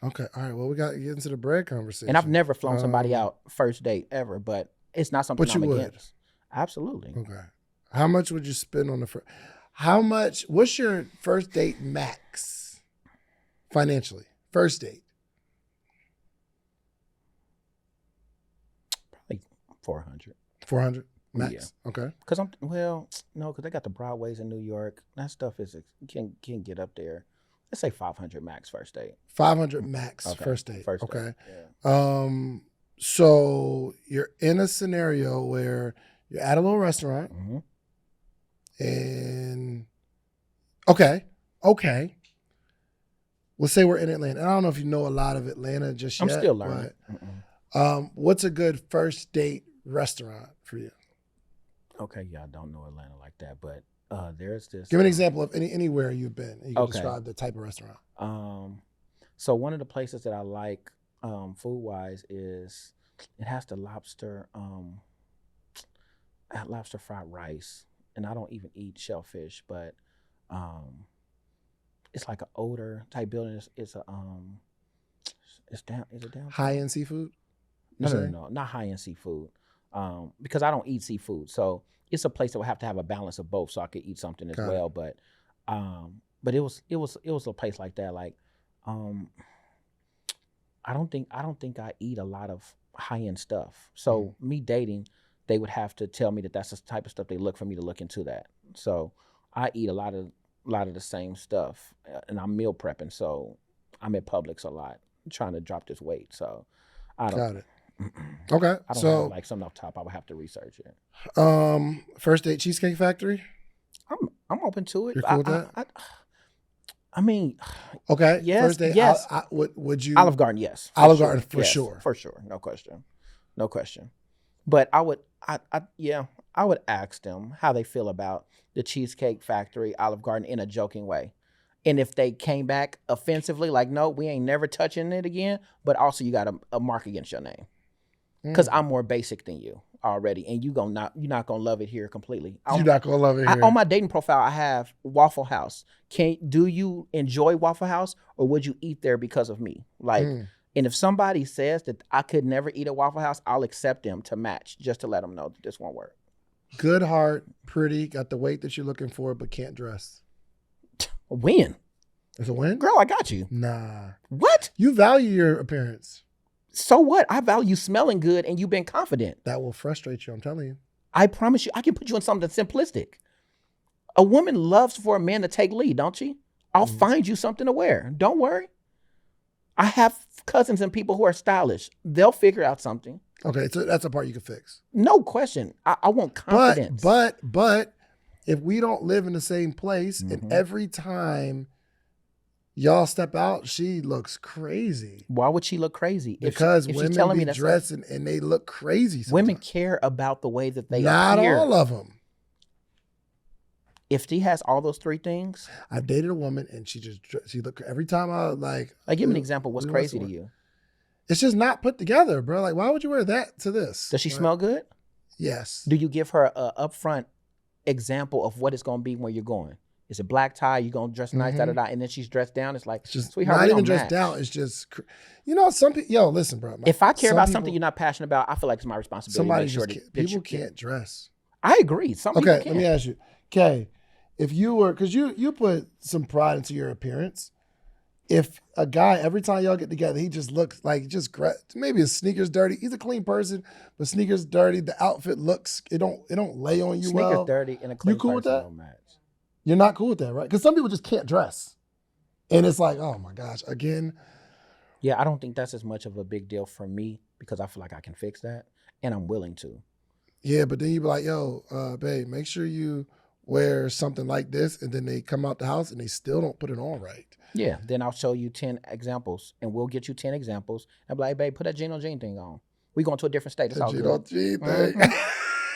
Okay, all right. Well, we got to get into the bread conversation. And I've never flown somebody out first date ever, but it's not something But I'm you would. against. Absolutely. Okay. How much would you spend on the first? How much? What's your first date max financially? First date. Probably 400. 400 max. Yeah. Okay. Because they got the Broadways in New York. That stuff can get up there. Let's say 500 max first date. 500 max Okay. first date. First okay. date. Yeah. So you're in a scenario where you're at a little restaurant, Mm-hmm. and okay. Let's say we're in Atlanta. And I don't know if you know a lot of Atlanta just I'm yet. still learning. But, what's a good first date restaurant for you? Okay, yeah, I don't know Atlanta like that, but there's this. Give me an example of anywhere you've been. And you can Okay. describe the type of restaurant. So one of the places that I like food wise is it has the lobster fried rice, and I don't even eat shellfish, but it's like an odor type building. It's down. Is it down? High end seafood? No, not high end seafood. Because I don't eat seafood, so it's a place that would have to have a balance of both, so I could eat something as well. But it was a place like that. Like, I don't think I eat a lot of high end stuff. So me dating, they would have to tell me that that's the type of stuff they look for me to look into that. So I eat a lot of the same stuff, and I'm meal prepping, so I'm at Publix a lot, trying to drop this weight. So I don't. Got it. Okay. I don't So have like something off top. I would have to research it. First date Cheesecake Factory? I'm open to it. You're cool with that? I mean, Okay. Yes, First date. yes. Would you Olive Garden, yes. Olive Garden for Yes, sure. For sure. No question. But I would ask them how they feel about the Cheesecake Factory, Olive Garden in a joking way. And if they came back offensively, like, no, we ain't never touching it again, but also you got a mark against your name. Because I'm more basic than you already, and you're not gonna love it here completely. You're not gonna love it here. On my dating profile, I have Waffle House. Do you enjoy Waffle House, or would you eat there because of me? Like, and if somebody says that I could never eat at Waffle House, I'll accept them to match, just to let them know that this won't work. Good heart, pretty, got the weight that you're looking for, but can't dress. A win, It's a win? girl. I got you. Nah. What? You value your appearance. So what? I value smelling good, and you've been confident. That will frustrate you, I'm telling you. I promise you, I can put you in something simplistic. A woman loves for a man to take lead, don't she? I'll find you something to wear. Don't worry. I have cousins and people who are stylish. They'll figure out something. Okay, so that's a part you can fix. No question. I want confidence. But if we don't live in the same place and every time y'all step out, she looks crazy. Why would she look crazy? Because if women she's telling be me that's dressing and they look crazy sometimes. women care about the way that they Not appear. all of them. If she has all those three things, I've dated a woman and she looked every time I like give me an example. What's crazy to you? It's just not put together, bro. Like, why would you wear that to this? Does she Like, smell good? Yes. Do you give her a upfront example of what it's going to be when you're going? Is it black tie? You going to dress nice, da-da-da, and then she's dressed down? It's like, It's just sweetheart, not we even don't dressed match. down. It's just, some people. Yo, listen, bro. If I care some about people- something you're not passionate about, I feel like it's my responsibility somebody to make sure just that people you can't dress. I agree. Some people Okay, can't. let me ask you, Kay, if you were, because you put some pride into your appearance. If a guy, every time y'all get together, he just looks like maybe his sneakers dirty. He's a clean person, but sneakers dirty. The outfit it don't lay on you Sneakers well. dirty and a clean You cool with person that? don't match. You're not cool with that, right? Because some people just can't dress, and it's like, oh my gosh, again. Yeah, I don't think that's as much of a big deal for me because I feel like I can fix that, and I'm willing to. Yeah, but then you be like, yo, babe, make sure you wear something like this and then they come out the house and they still don't put it on right. Yeah, then I'll show you 10 examples, and we'll get you 10 examples. I'm like, babe, put that Gene on Gene thing on. We going to a different state. It's all Gene good. on Gene thing.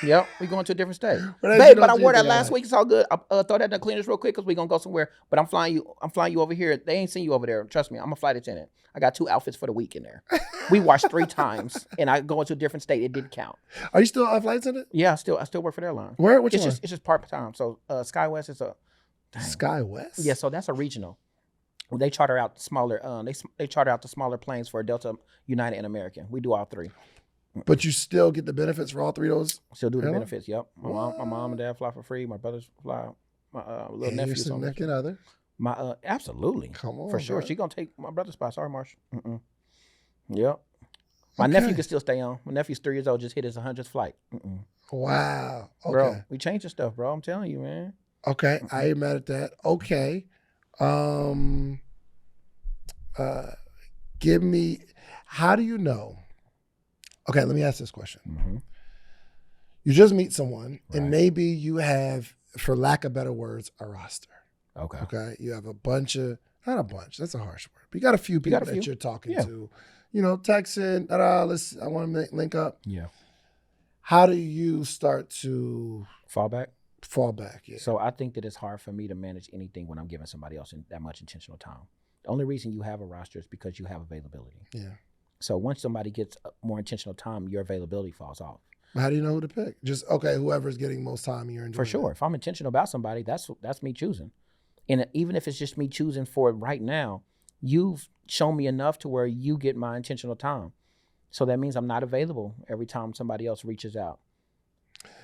Yep, we going to a different state. But Babe, but I wore that last week. It's all good. Throw that in the cleaners real quick because we going to go somewhere. But I'm flying you over here. They ain't seen you over there. Trust me, I'm a flight attendant. I got 2 outfits for the week in there. We washed 3 times, and I go into a different state. It didn't count. Are you still a flight attendant? Yeah, I still work for the airline. Where? Which it's one? It's just part-time. So SkyWest is a... Dang. SkyWest? Yeah, so that's a regional. They charter out smaller. They charter out the smaller planes for Delta, United, and American. We do all 3. But you still get the benefits for all 3 of those? Still do the benefits. Yep. My mom and dad fly for free. My brothers fly. My little and nephew's your on significant other? My absolutely. Come on, for sure. bro. She gonna take my brother's spot. Sorry, Marsh. Yep. My nephew can still stay on. My nephew's 3 years old. Just hit his 100th flight. Wow. Okay. Bro, we changing stuff, bro. I'm telling you, man. Okay, I ain't mad at that. Okay. Give me, how do you know? Okay, let me ask this question. You just meet someone and maybe you have, for lack of better words, a roster. Okay. You have a bunch of, not a bunch, that's a harsh word, but you got a few people that you're talking to, texting, I want to link up. Yeah. How do you start to fall back? Yeah. So I think that it's hard for me to manage anything when I'm giving somebody else that much intentional time. The only reason you have a roster is because you have availability. Yeah. So once somebody gets more intentional time, your availability falls off. How do you know who to pick? Just, whoever's getting most time, you're enjoying. For sure. If I'm intentional about somebody, that's me choosing. And even if it's just me choosing for right now, you've shown me enough to where you get my intentional time. So that means I'm not available every time somebody else reaches out.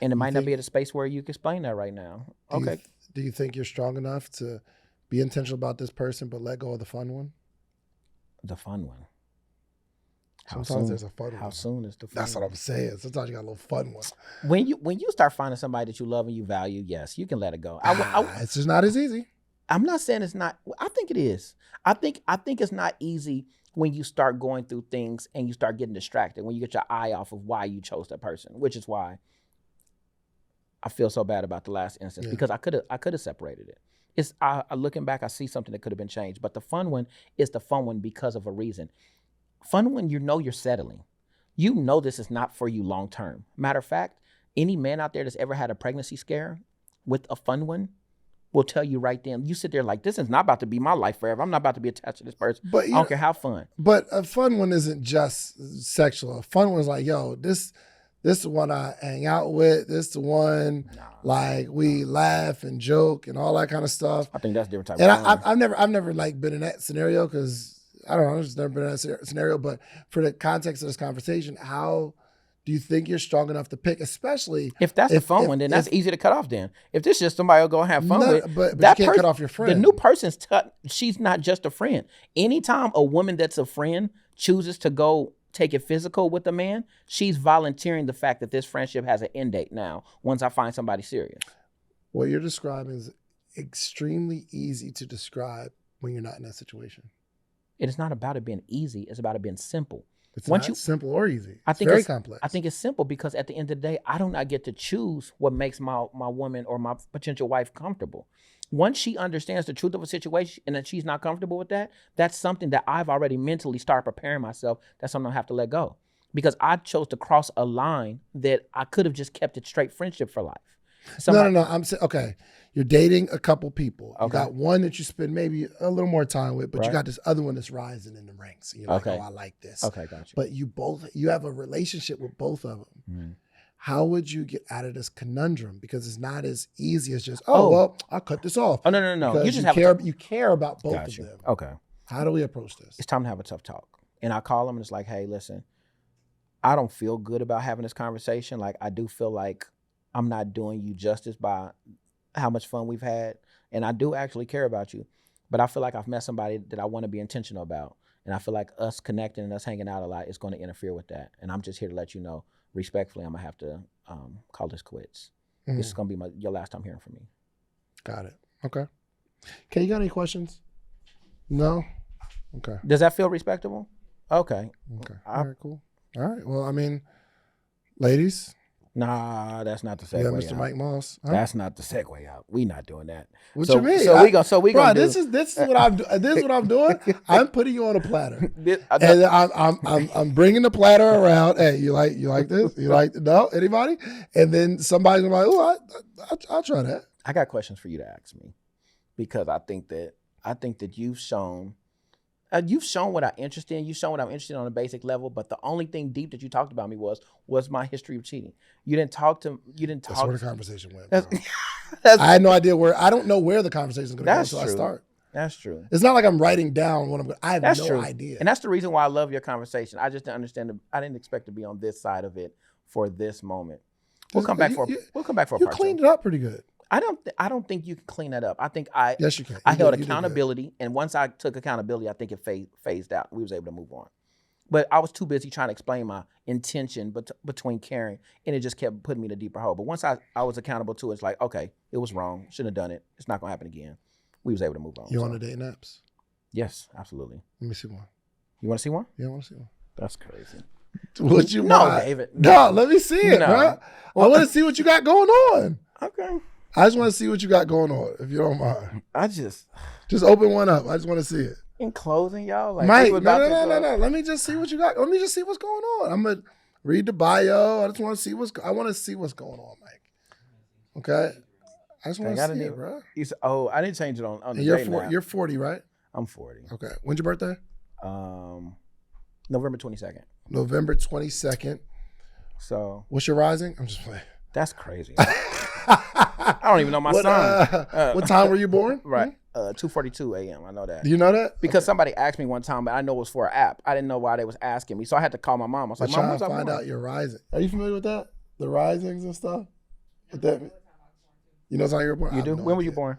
And it might not be at a space where you can explain that right now. Do you think you're strong enough to be intentional about this person, but let go of the fun one? The fun one. Sometimes there's a fun one. How soon is the fun That's what I'm saying. Sometimes you got a little fun one. When you start finding somebody that you love and you value, yes, you can let it go. It's just not as easy. I'm not saying it's not. I think it is. I think it's not easy when you start going through things and you start getting distracted, when you get your eye off of why you chose that person, which is why I feel so bad about the last instance, because I could have separated it. It's looking back, I see something that could have been changed. But the fun one is the fun one because of a reason. Fun one, you're settling. You know this is not for you long term. Matter of fact, any man out there that's ever had a pregnancy scare with a fun one will tell you right then. You sit there like, this is not about to be my life forever. I'm not about to be attached to this person. But I don't care how fun. But a fun one isn't just sexual. A fun one is like, yo, this is the one I hang out with. This is the one, we laugh and joke and all that kind of stuff. I think that's a different type of fun. I've never like been in that scenario because I don't know. I've just never been in that scenario. But for the context of this conversation, how do you think you're strong enough to pick, especially if that's the fun one? Then that's eady to cut off. Then if this is just somebody will go have fun with, but that you can't cut off your friend. The new person's she's not just a friend. Anytime a woman that's a friend chooses to go take it physical with a man, she's volunteering the fact that this friendship has an end date now. Once I find somebody serious, what you're describing is extremely easy to describe when you're not in that situation. It is not about it being easy. It's about it being simple. It's not simple or easy. It's very complex. I think it's simple because at the end of the day, I do not get to choose what makes my woman or my potential wife comfortable. Once she understands the truth of a situation and that she's not comfortable with that, that's something that I've already mentally started preparing myself. That's something I have to let go. Because I chose to cross a line that I could have just kept it straight friendship for life. No. I'm saying, okay, you're dating a couple people. You got one that you spend maybe a little more time with, but you got this other one that's rising in the ranks. And you're like, I like this. Okay, gotcha. But you have a relationship with both of them. Mm. How would you get out of this conundrum? Because it's not as easy as just, well, I'll cut this off. Oh, no. You care about both of them. Okay. How do we approach this? It's time to have a tough talk. And I call them and it's like, hey, listen, I don't feel good about having this conversation. Like, I do feel like I'm not doing you justice by how much fun we've had. And I do actually care about you. But I feel like I've met somebody that I want to be intentional about. And I feel like us connecting and us hanging out a lot is going to interfere with that. And I'm just here to let you know, respectfully, I'm going to have to call this quits. Mm-hmm. This is going to be your last time hearing from me. Got it. Okay. Okay, you got any questions? No? Okay. Does that feel respectable? Okay. Okay. All right, cool. All right. Well, I mean, ladies, Nah, that's not the segue Yeah, Mr. out. Mike Moss. Huh? That's not the segue out. We not doing that. What so, you mean? So we bro, gonna this do. is what I'm this is what I'm doing. I'm putting you on a platter, This- and I'm bringing the platter around. Hey, you like this? You like no anybody? And then somebody's gonna be like, oh, I'll try that. I got questions for you to ask me, because I think that you've shown what I'm interested in. You've shown what I'm interested in on a basic level, but the only thing deep that you talked about me was my history of cheating. You didn't talk. That's where the conversation went. That's, Bro. that's, I had no idea where. I don't know where the conversation is going to go That's until I true. start. that's true. It's not like I'm writing down what I'm going. I have That's no true. idea. And that's the reason why I love your conversation. I just didn't understand. I didn't expect to be on this side of it for this moment. We'll come back for a You part cleaned two. it up pretty good. I don't think you can clean that up. I think Yes, you can. I You held did- you did good. accountability, and once I took accountability, I think it phased out. We was able to move on. But I was too busy trying to explain my intention between Karen, and it just kept putting me in a deeper hole. But once I was accountable to it, it's like, okay, it was wrong. Shouldn't have done it. It's not going to happen again. We was able to move on. You So, on the dating apps? yes, absolutely. Let me see one. You want to see one? Yeah, I want to see one. That's crazy. What you No, want? David. No, let me see it, No. bro. I want to see what you got going on. Okay. I just want to see what you got going on, if you don't mind. I just, Just open one up. I just want to see it. in closing, y'all, like, Mike, we no, were about to no. go- Let me just see what you got. Let me just see what's going on. I'm gonna read the bio. I just want to see I want to see what's going on, Mike. Okay. I just want I to see gotta it, do- bro. You said, oh, I didn't change it on the And you're dating app. you're 40, right? I'm 40. Okay. When's your birthday? November 22nd. November 22nd. So What's your rising? I'm just playing. that's crazy. I don't even know my son. What time were you born? Right. 2:42 a.m. I know that. Do you know that? Because somebody asked me one time, but I know it was for an app. I didn't know why they was asking me. So I had to call my mom. I was I'm like, Mom, trying what's to up? find out your rising. Are you familiar with that? The risings and stuff? What that mean? You know what time you were born? I You have do? no When were you idea. born?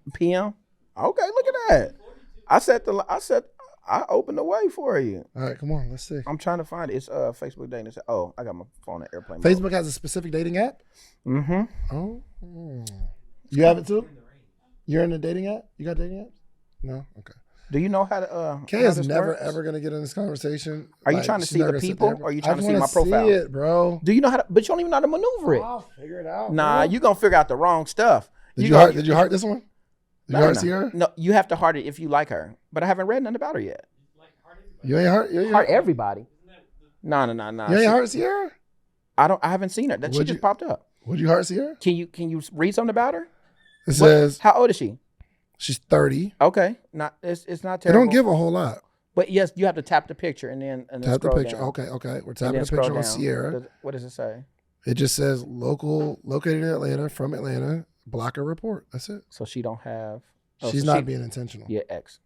2:32 p.m. Okay, look at that. I opened the way for you. All right, come on. Let's see. I'm trying to find it. It's Facebook dating. Oh, I got my phone on airplane mode. Facebook has a specific dating app? Mm-hmm. Oh. You have it too? You're in the dating app? You got dating apps? No? Okay. Do you know how to? Kay how is this never works? ever gonna get in this conversation. Are you Like, trying to she's see not the gonna sit people, there. or are you I trying to just see my wanna profile? See it, bro. Do you know how to? But you don't even know how to maneuver it. I'll figure it out. Nah, bro. you gonna figure out the wrong stuff. Did gonna- you heart this one? Did you heart Sierra? No, you have to heart it if you like her. But I haven't read nothing about her yet. You ain't heart. You ain't Heart everybody. No. You ain't heart Sierra. I haven't seen her. That she Would just you- popped up. Would you heart Sierra? Can you read something about her? It says How old is she? she's 30. Okay, it's not They terrible. don't give a whole lot. But yes, you have to tap the picture and then Tap the scroll picture. down. Okay. We're And tapping then the scroll picture on down. Sierra. What does it say? It just says located in Atlanta, from Atlanta. Block her report. That's it. So she don't have. Oh, She's so not she- being intentional. Yeah, X.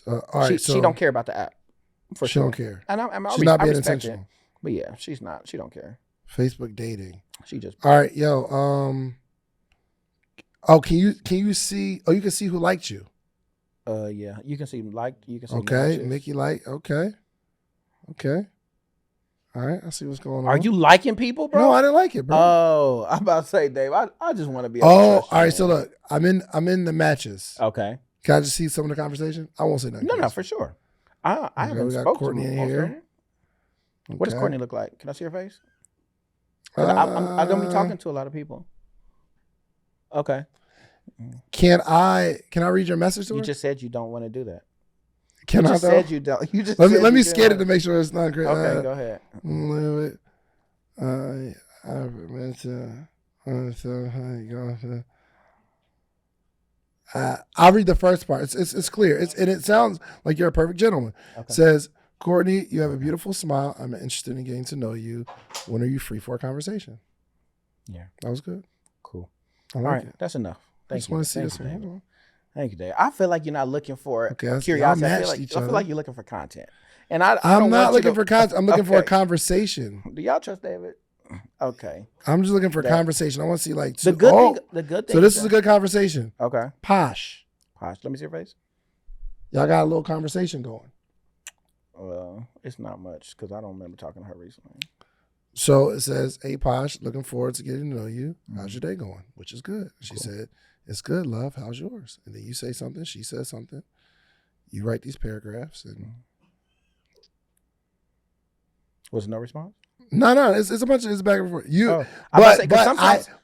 All right. She don't care about the app. For She sure. don't care. And She's not being respect it. intentional. But yeah, she's not. She don't care. Facebook dating. She just. All right, yo. Oh, can you see? Oh, you can see who liked you. Yeah. You can see liked. You can see. Okay, matches. Mickey like. Okay. All right, I see what's going on. Are you liking people, bro? No, I didn't like it, bro. Oh, I'm about to say, Dave. I just want to be. All right. So look, I'm in the matches. Okay. Can I just see some of the conversation? I won't say nothing. No, crazy. for sure. I haven't we got spoken Courtney to in most here. of them. What does Okay. Courtney look like? Can I see her face? 'Cause I'm gonna be talking to a lot of people. Okay. Can I read your message to her? You just said you don't want to do that. Can You I just though? said you don't. You just Let me said let me you scan it didn't to make sure it's not great. want- Okay, go ahead. I'll read the first part. It's clear. And it sounds like you're a perfect gentleman. Okay. Says, Courtney, you have a beautiful smile. I'm interested in getting to know you. When are you free for a conversation? Yeah. That was good. Cool. I All like right, it. that's enough. I Thank just you. want to see Thank this you, one. Dave. Hold on. Thank you, Dave. I feel like you're not looking for Okay, y'all curiosity. matched I each feel other. like you're looking for content. And I I'm don't not want you looking to- for content. I'm looking for a Okay. conversation. Do y'all trust David? Okay. I'm just looking for That- conversation. I want to see like The two- good oh, thing. The good thing. So this is a good conversation. Okay. Posh. Posh. Let me see your face. Y'all got a little conversation going. Well, it's not much because I don't remember talking to her recently. So it says, hey, Posh, looking forward to getting to know you. How's your day going? Which is good. She said, it's good, love. How's yours? And then you say something. She says something. You write these paragraphs. And Was no response? No, it's a bunch of it's back and forth.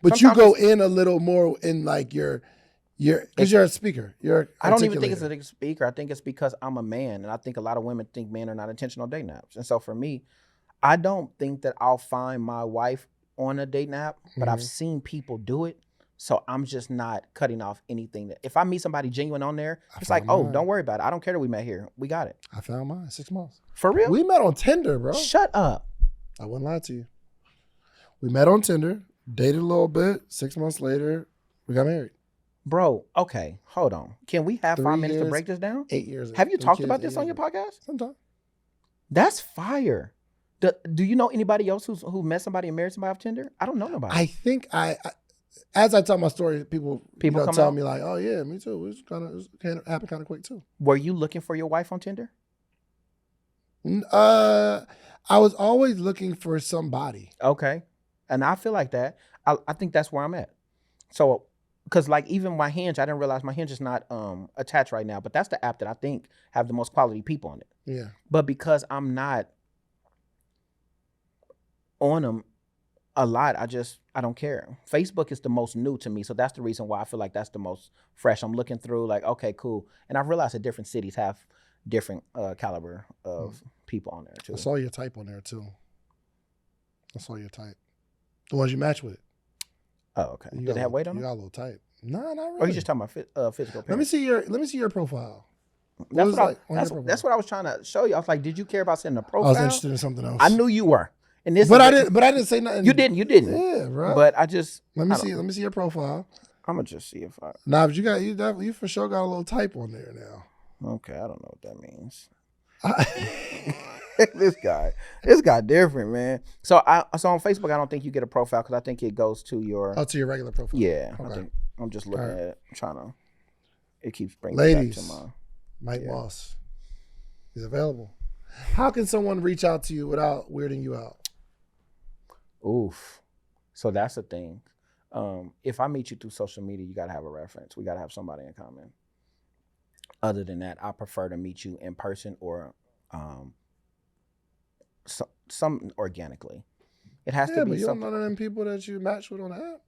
But you go in a little more in like your because you're a speaker. I don't even think it's a speaker. I think it's because I'm a man, and I think a lot of women think men are not intentional dating apps. And so for me, I don't think that I'll find my wife on a dating app, but I've seen people do it. So I'm just not cutting off anything. If I meet somebody genuine on there, it's like, oh, don't worry about it. I don't care that we met here. We got it. I found mine 6 months. For real? We met on Tinder, bro. Shut up. I wouldn't lie to you. We met on Tinder, dated a little bit. 6 months later, we got married. Bro, okay, hold on. Can we have 5 minutes to break this down? 8 years. Have you talked about this on your podcast? Sometimes. That's fire. Do you know anybody else who met somebody and married somebody off Tinder? I don't know nobody. I think as I tell my story, people tell me like, "Oh yeah, me too." It can happen kind of quick too. Were you looking for your wife on Tinder? I was always looking for somebody. Okay, and I feel like that. I think that's where I'm at. So, because like even my Hinge, I didn't realize my Hinge is not attached right now, but that's the app that I think have the most quality people on it. Yeah. But because I'm not on them a lot, I don't care. Facebook is the most new to me, so that's the reason why I feel like that's the most fresh. I'm looking through like, okay, cool, and I've realized that different cities have different caliber of people on there too. I saw your type on there too. I saw your type, the ones you match with. Oh, okay. Does it have weight on it? You got a little type. No, not really. Or you just talking about physical appearance? Let me see your profile. That's what I was trying to show you. I was like, did you care about sending a profile? I was interested in something else. I knew you were. And this, but I didn't say nothing. You didn't. Yeah, bro. But I just let me see your profile. I'm gonna just see if I. Nah, but you for sure got a little type on there now. Okay, I don't know what that means. This guy different, man. So on Facebook, I don't think you get a profile because I think it goes to your regular profile. Yeah, okay. I'm just looking at it, trying to. It keeps bringing ladies. Back to Mike Moss, he's available. How can someone reach out to you without weirding you out? Oof. So that's the thing. If I meet you through social media, you gotta have a reference. We gotta have somebody in common. Other than that, I prefer to meet you in person or some organically. It has to be. But you don't know them people that you match with on the app.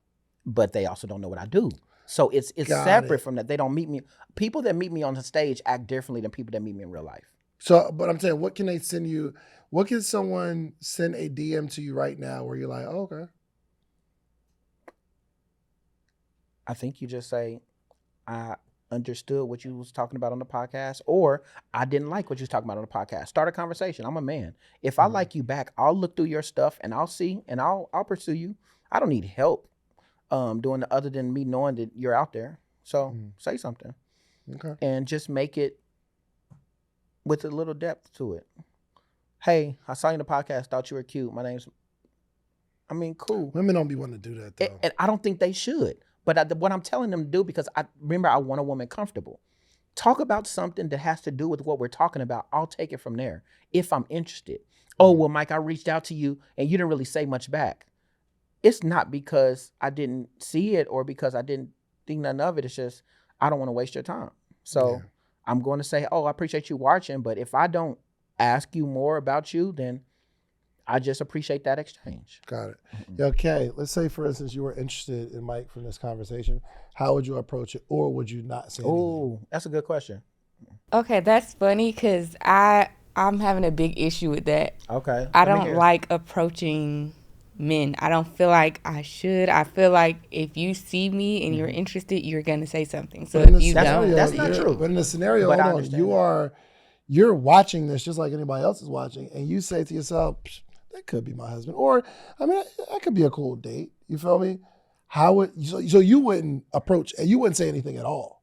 But they also don't know what I do. So it's separate from that. They don't meet me. People that meet me on the stage act differently than people that meet me in real life. So, but I'm saying, what can they send you? What can someone send a DM to you right now where you're like, oh, okay? I think you just say, I understood what you was talking about on the podcast, or I didn't like what you was talking about on the podcast. Start a conversation. I'm a man. If I like you back, I'll look through your stuff and I'll see and I'll pursue you. I don't need help doing the other than me knowing that you're out there. So say something. Okay. And just make it with a little depth to it. Hey, I saw you in the podcast, thought you were cute. My name's, cool. Women don't be wanting to do that though. And I don't think they should. But what I'm telling them to do, because I want a woman comfortable. Talk about something that has to do with what we're talking about. I'll take it from there if I'm interested. Oh, well, Mike, I reached out to you and you didn't really say much back. It's not because I didn't see it or because I didn't think nothing of it. It's just I don't want to waste your time. So I'm going to say, oh, I appreciate you watching. But if I don't ask you more about you, then I just appreciate that exchange. Got it. Okay, let's say, for instance, you were interested in Mike from this conversation. How would you approach it, or would you not say anything? Oh, that's a good question. Okay, that's funny because I'm having a big issue with that. Okay. I don't like approaching men. I don't feel like I should. I feel like if you see me and you're interested, you're gonna say something. So if you don't, that's not true. But in the scenario, hold on, you're watching this just like anybody else is watching, and you say to yourself, that could be my husband. Or, that could be a cool date. You feel me? So you wouldn't approach, and you wouldn't say anything at all.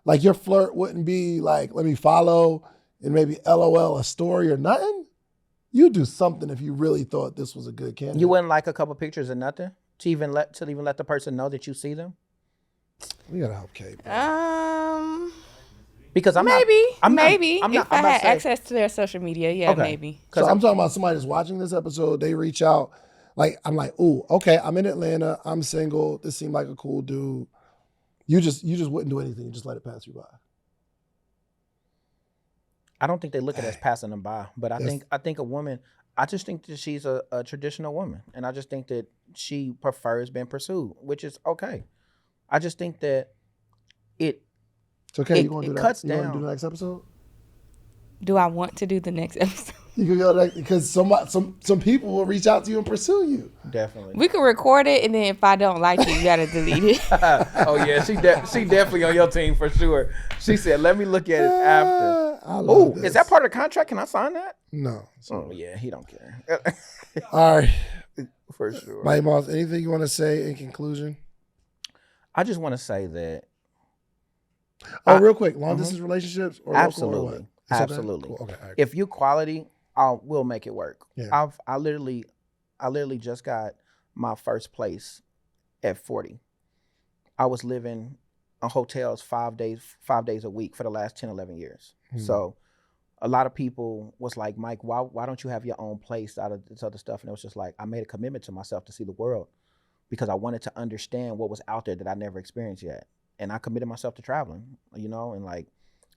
Like your flirt wouldn't be like, let me follow and maybe LOL a story or nothing. You do something if you really thought this was a good candidate. You wouldn't like a couple pictures or nothing to even let the person know that you see them? We gotta help Kate. Because I'm maybe. If I had access to their social media, maybe. So I'm talking about somebody that's watching this episode. They reach out, like I'm like, ooh, okay, I'm in Atlanta. I'm single. This seemed like a cool dude. You just wouldn't do anything. You just let it pass you by. I don't think they look at it as passing them by, but I think a woman. I just think that she's a traditional woman, and I just think that she prefers being pursued, which is okay. I just think that it It's okay. it, You want to it do that? cuts You want to do down. the next episode? Do I want to do the next episode? You can go like, because some people will reach out to you and pursue you. Definitely. We can record it, and then if I don't like it, you gotta delete it. Oh yeah, she definitely on your team for sure. She said, "Let me look at it after." Oh, is that part of the contract? Can I sign that? No. Oh yeah, he don't care. All right. For sure. Mike Moss, anything you want to say in conclusion? I just want to say that. Real quick, long distance relationships or Absolutely. local or what? It's okay? Absolutely. Cool. Okay. All right. If you quality, we'll make it work. Yeah. I literally just got my first place at 40. I was living in hotels 5 days a week for the last 10, 11 years. So a lot of people was like, Mike, why don't you have your own place out of this other stuff? And it was just like, I made a commitment to myself to see the world because I wanted to understand what was out there that I never experienced yet. And I committed myself to traveling, and like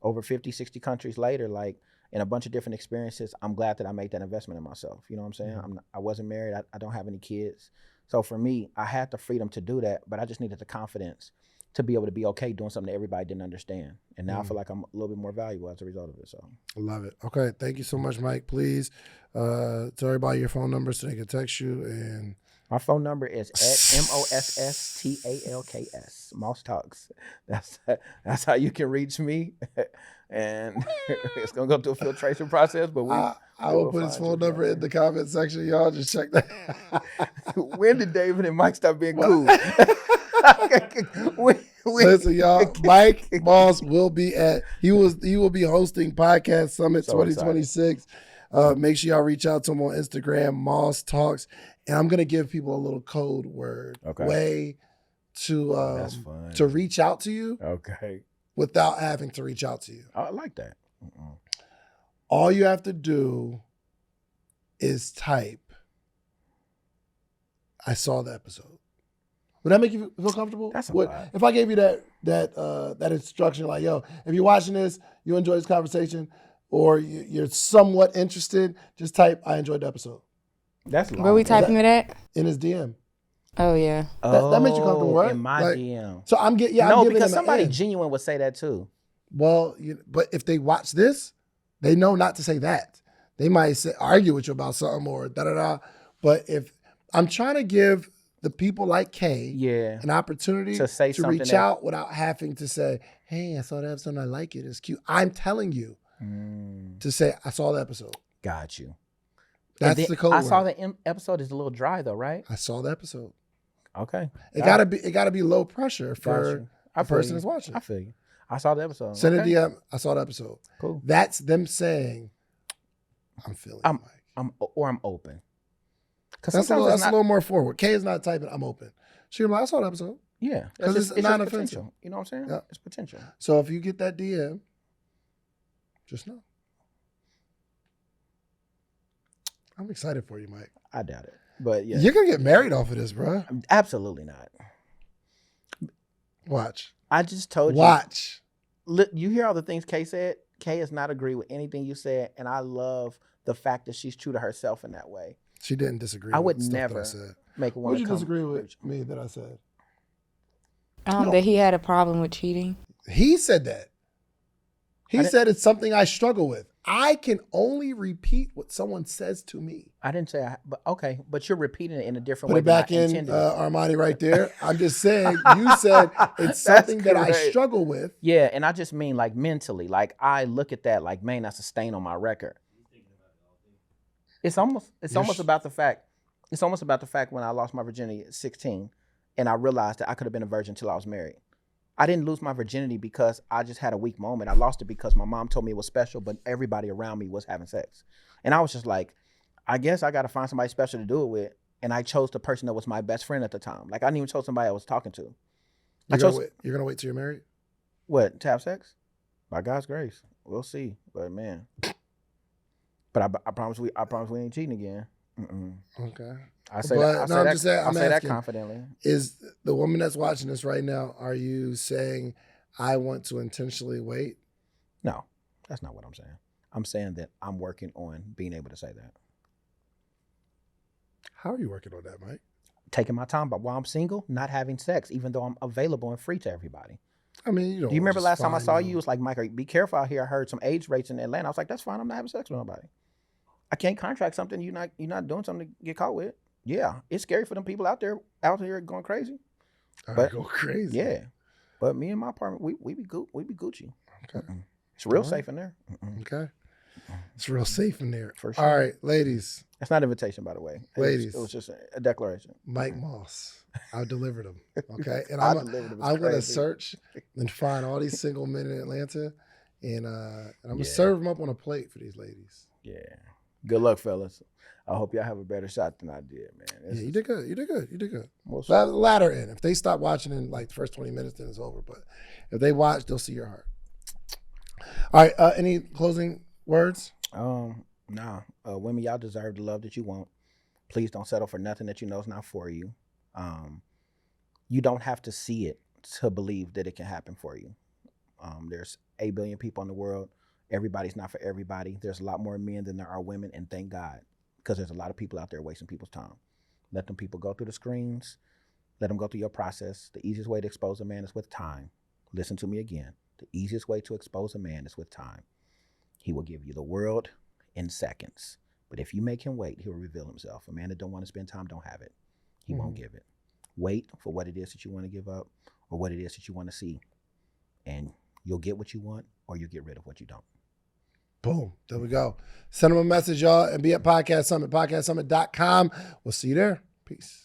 over 50, 60 countries later, like in a bunch of different experiences, I'm glad that I made that investment in myself. You know what I'm saying? I wasn't married. I don't have any kids. So for me, I had the freedom to do that, but I just needed the confidence to be able to be okay doing something that everybody didn't understand. And now I feel like I'm a little bit more valuable as a result of it. So I love it. Okay. Thank you so much, Mike. Please tell everybody your phone number so they can text you. And my phone number is at MOSSTALKS, Moss Talks. That's how you can reach me. And it's going to go through a filtration process, but I will put his phone number in the comment section. Y'all just check that. When did David and Mike stop being cool? Listen, y'all, Mike Moss will be he will be hosting Podcast Summit 2026. Make sure y'all reach out to him on Instagram, Moss Talks. And I'm gonna give people a little code word way to reach out to you. Okay. Without having to reach out to you. I like that. All you have to do is type, I saw the episode. Would that make you feel comfortable? That's a lot. If I gave you that instruction, like, yo, if you're watching this, you enjoy this conversation, or you're somewhat interested, just type, I enjoyed the episode. That's long. Where we typing it at? In his DM. Oh yeah. That makes you comfortable, right? In my DM. So I'm getting, no, because somebody genuine would say that too. Well, but if they watch this, they know not to say that. They might argue with you about something or da-da-da. But if I'm trying to give the people like Kay an opportunity to say something reach out without having to say, hey, I saw that episode, I like it, it's cute. I'm telling you to say, I saw the episode. Got you. That's the code word. I saw the episode is a little dry though, right? I saw the episode. Okay. It gotta be low pressure for the person that's watching. I feel you. I saw the episode. Send a DM. I saw the episode. Cool. That's them saying, I'm feeling it, Mike. I'm open. That's a little more forward. Kay is not typing, I'm open. She's like, I saw the episode. Yeah. Because it's not offensive. You know what I'm saying? Yeah. It's potential. So if you get that DM, just know. I'm excited for you, Mike. I doubt it. But yeah. You're going to get married off of this, bro. Absolutely not. Watch. I just told you. Watch. Look, you hear all the things Kay said? Kay does not agree with anything you said, and I love the fact that she's true to herself in that way. She didn't disagree I with would stuff never that I said. make one. What did you disagree with me that I said? That he had a problem with cheating. He said that. He said it's something I struggle with. I can only repeat what someone says to me. I didn't say, but okay, but you're repeating it in a different Put way. it back in, Armani, right there. I'm just saying, you said it's something that I struggle with. Yeah, and I just mean like mentally. Like I look at that like, man, that's a stain on my record. It's almost about the fact. It's almost about the fact when I lost my virginity at 16, and I realized that I could have been a virgin until I was married. I didn't lose my virginity because I just had a weak moment. I lost it because my mom told me it was special, but everybody around me was having sex. And I was just like, I guess I got to find somebody special to do it with. And I chose the person that was my best friend at the time. Like I didn't even chose somebody I was talking to. You're going to wait till you're married? What, to have sex? By God's grace. We'll see. But man. But I promise we ain't cheating again. Okay. I say that confidently. Is the woman that's watching this right now, are you saying, I want to intentionally wait? No, that's not what I'm saying. I'm saying that I'm working on being able to say that. How are you working on that, Mike? Taking my time, but while I'm single, not having sex, even though I'm available and free to everybody. I mean, you don't. Do you remember just last time I find saw you? It was like, Mike, be careful out here. I heard some AIDS rates in Atlanta. I was like, that's fine. I'm not having sex with nobody. I can't contract something you're not doing something to get caught with. Yeah, it's scary for them people out here going crazy. But go crazy. Yeah, but me and my partner, we be Gucci. Okay, it's real safe in there. Okay, it's real safe in there. For sure. All right, ladies. It's not an invitation, by the way. Ladies, it was just a declaration. Mike Moss, I delivered him. Okay, and I I'm delivered him. going to search and find all these single men in Atlanta, and I'm gonna Yeah. serve them up on a plate for these ladies. Yeah. Good luck, fellas. I hope y'all have a better shot than I did, man. Yeah, you did good. You did good. You did good. Most Latter end. If they stop watching in like the first 20 minutes, then it's over. But if they watch, they'll see your heart. All right. Any closing words? Nah. Women, y'all deserve the love that you want. Please don't settle for nothing that you know is not for you. You don't have to see it to believe that it can happen for you. There's 8 billion people in the world. Everybody's not for everybody. There's a lot more men than there are women, and thank God, because there's a lot of people out there wasting people's time. Let them people go through the screens. Let them go through your process. The easiest way to expose a man is with time. Listen to me again. The easiest way to expose a man is with time. He will give you the world in seconds. But if you make him wait, he will reveal himself. A man that don't want to spend time don't have it. He won't give it. Wait for what it is that you want to give up or what it is that you want to see. And you'll get what you want or you'll get rid of what you don't. Boom. There we go. Send them a message, y'all, and be at Podcast Summit, podcastsummit.com. We'll see you there. Peace.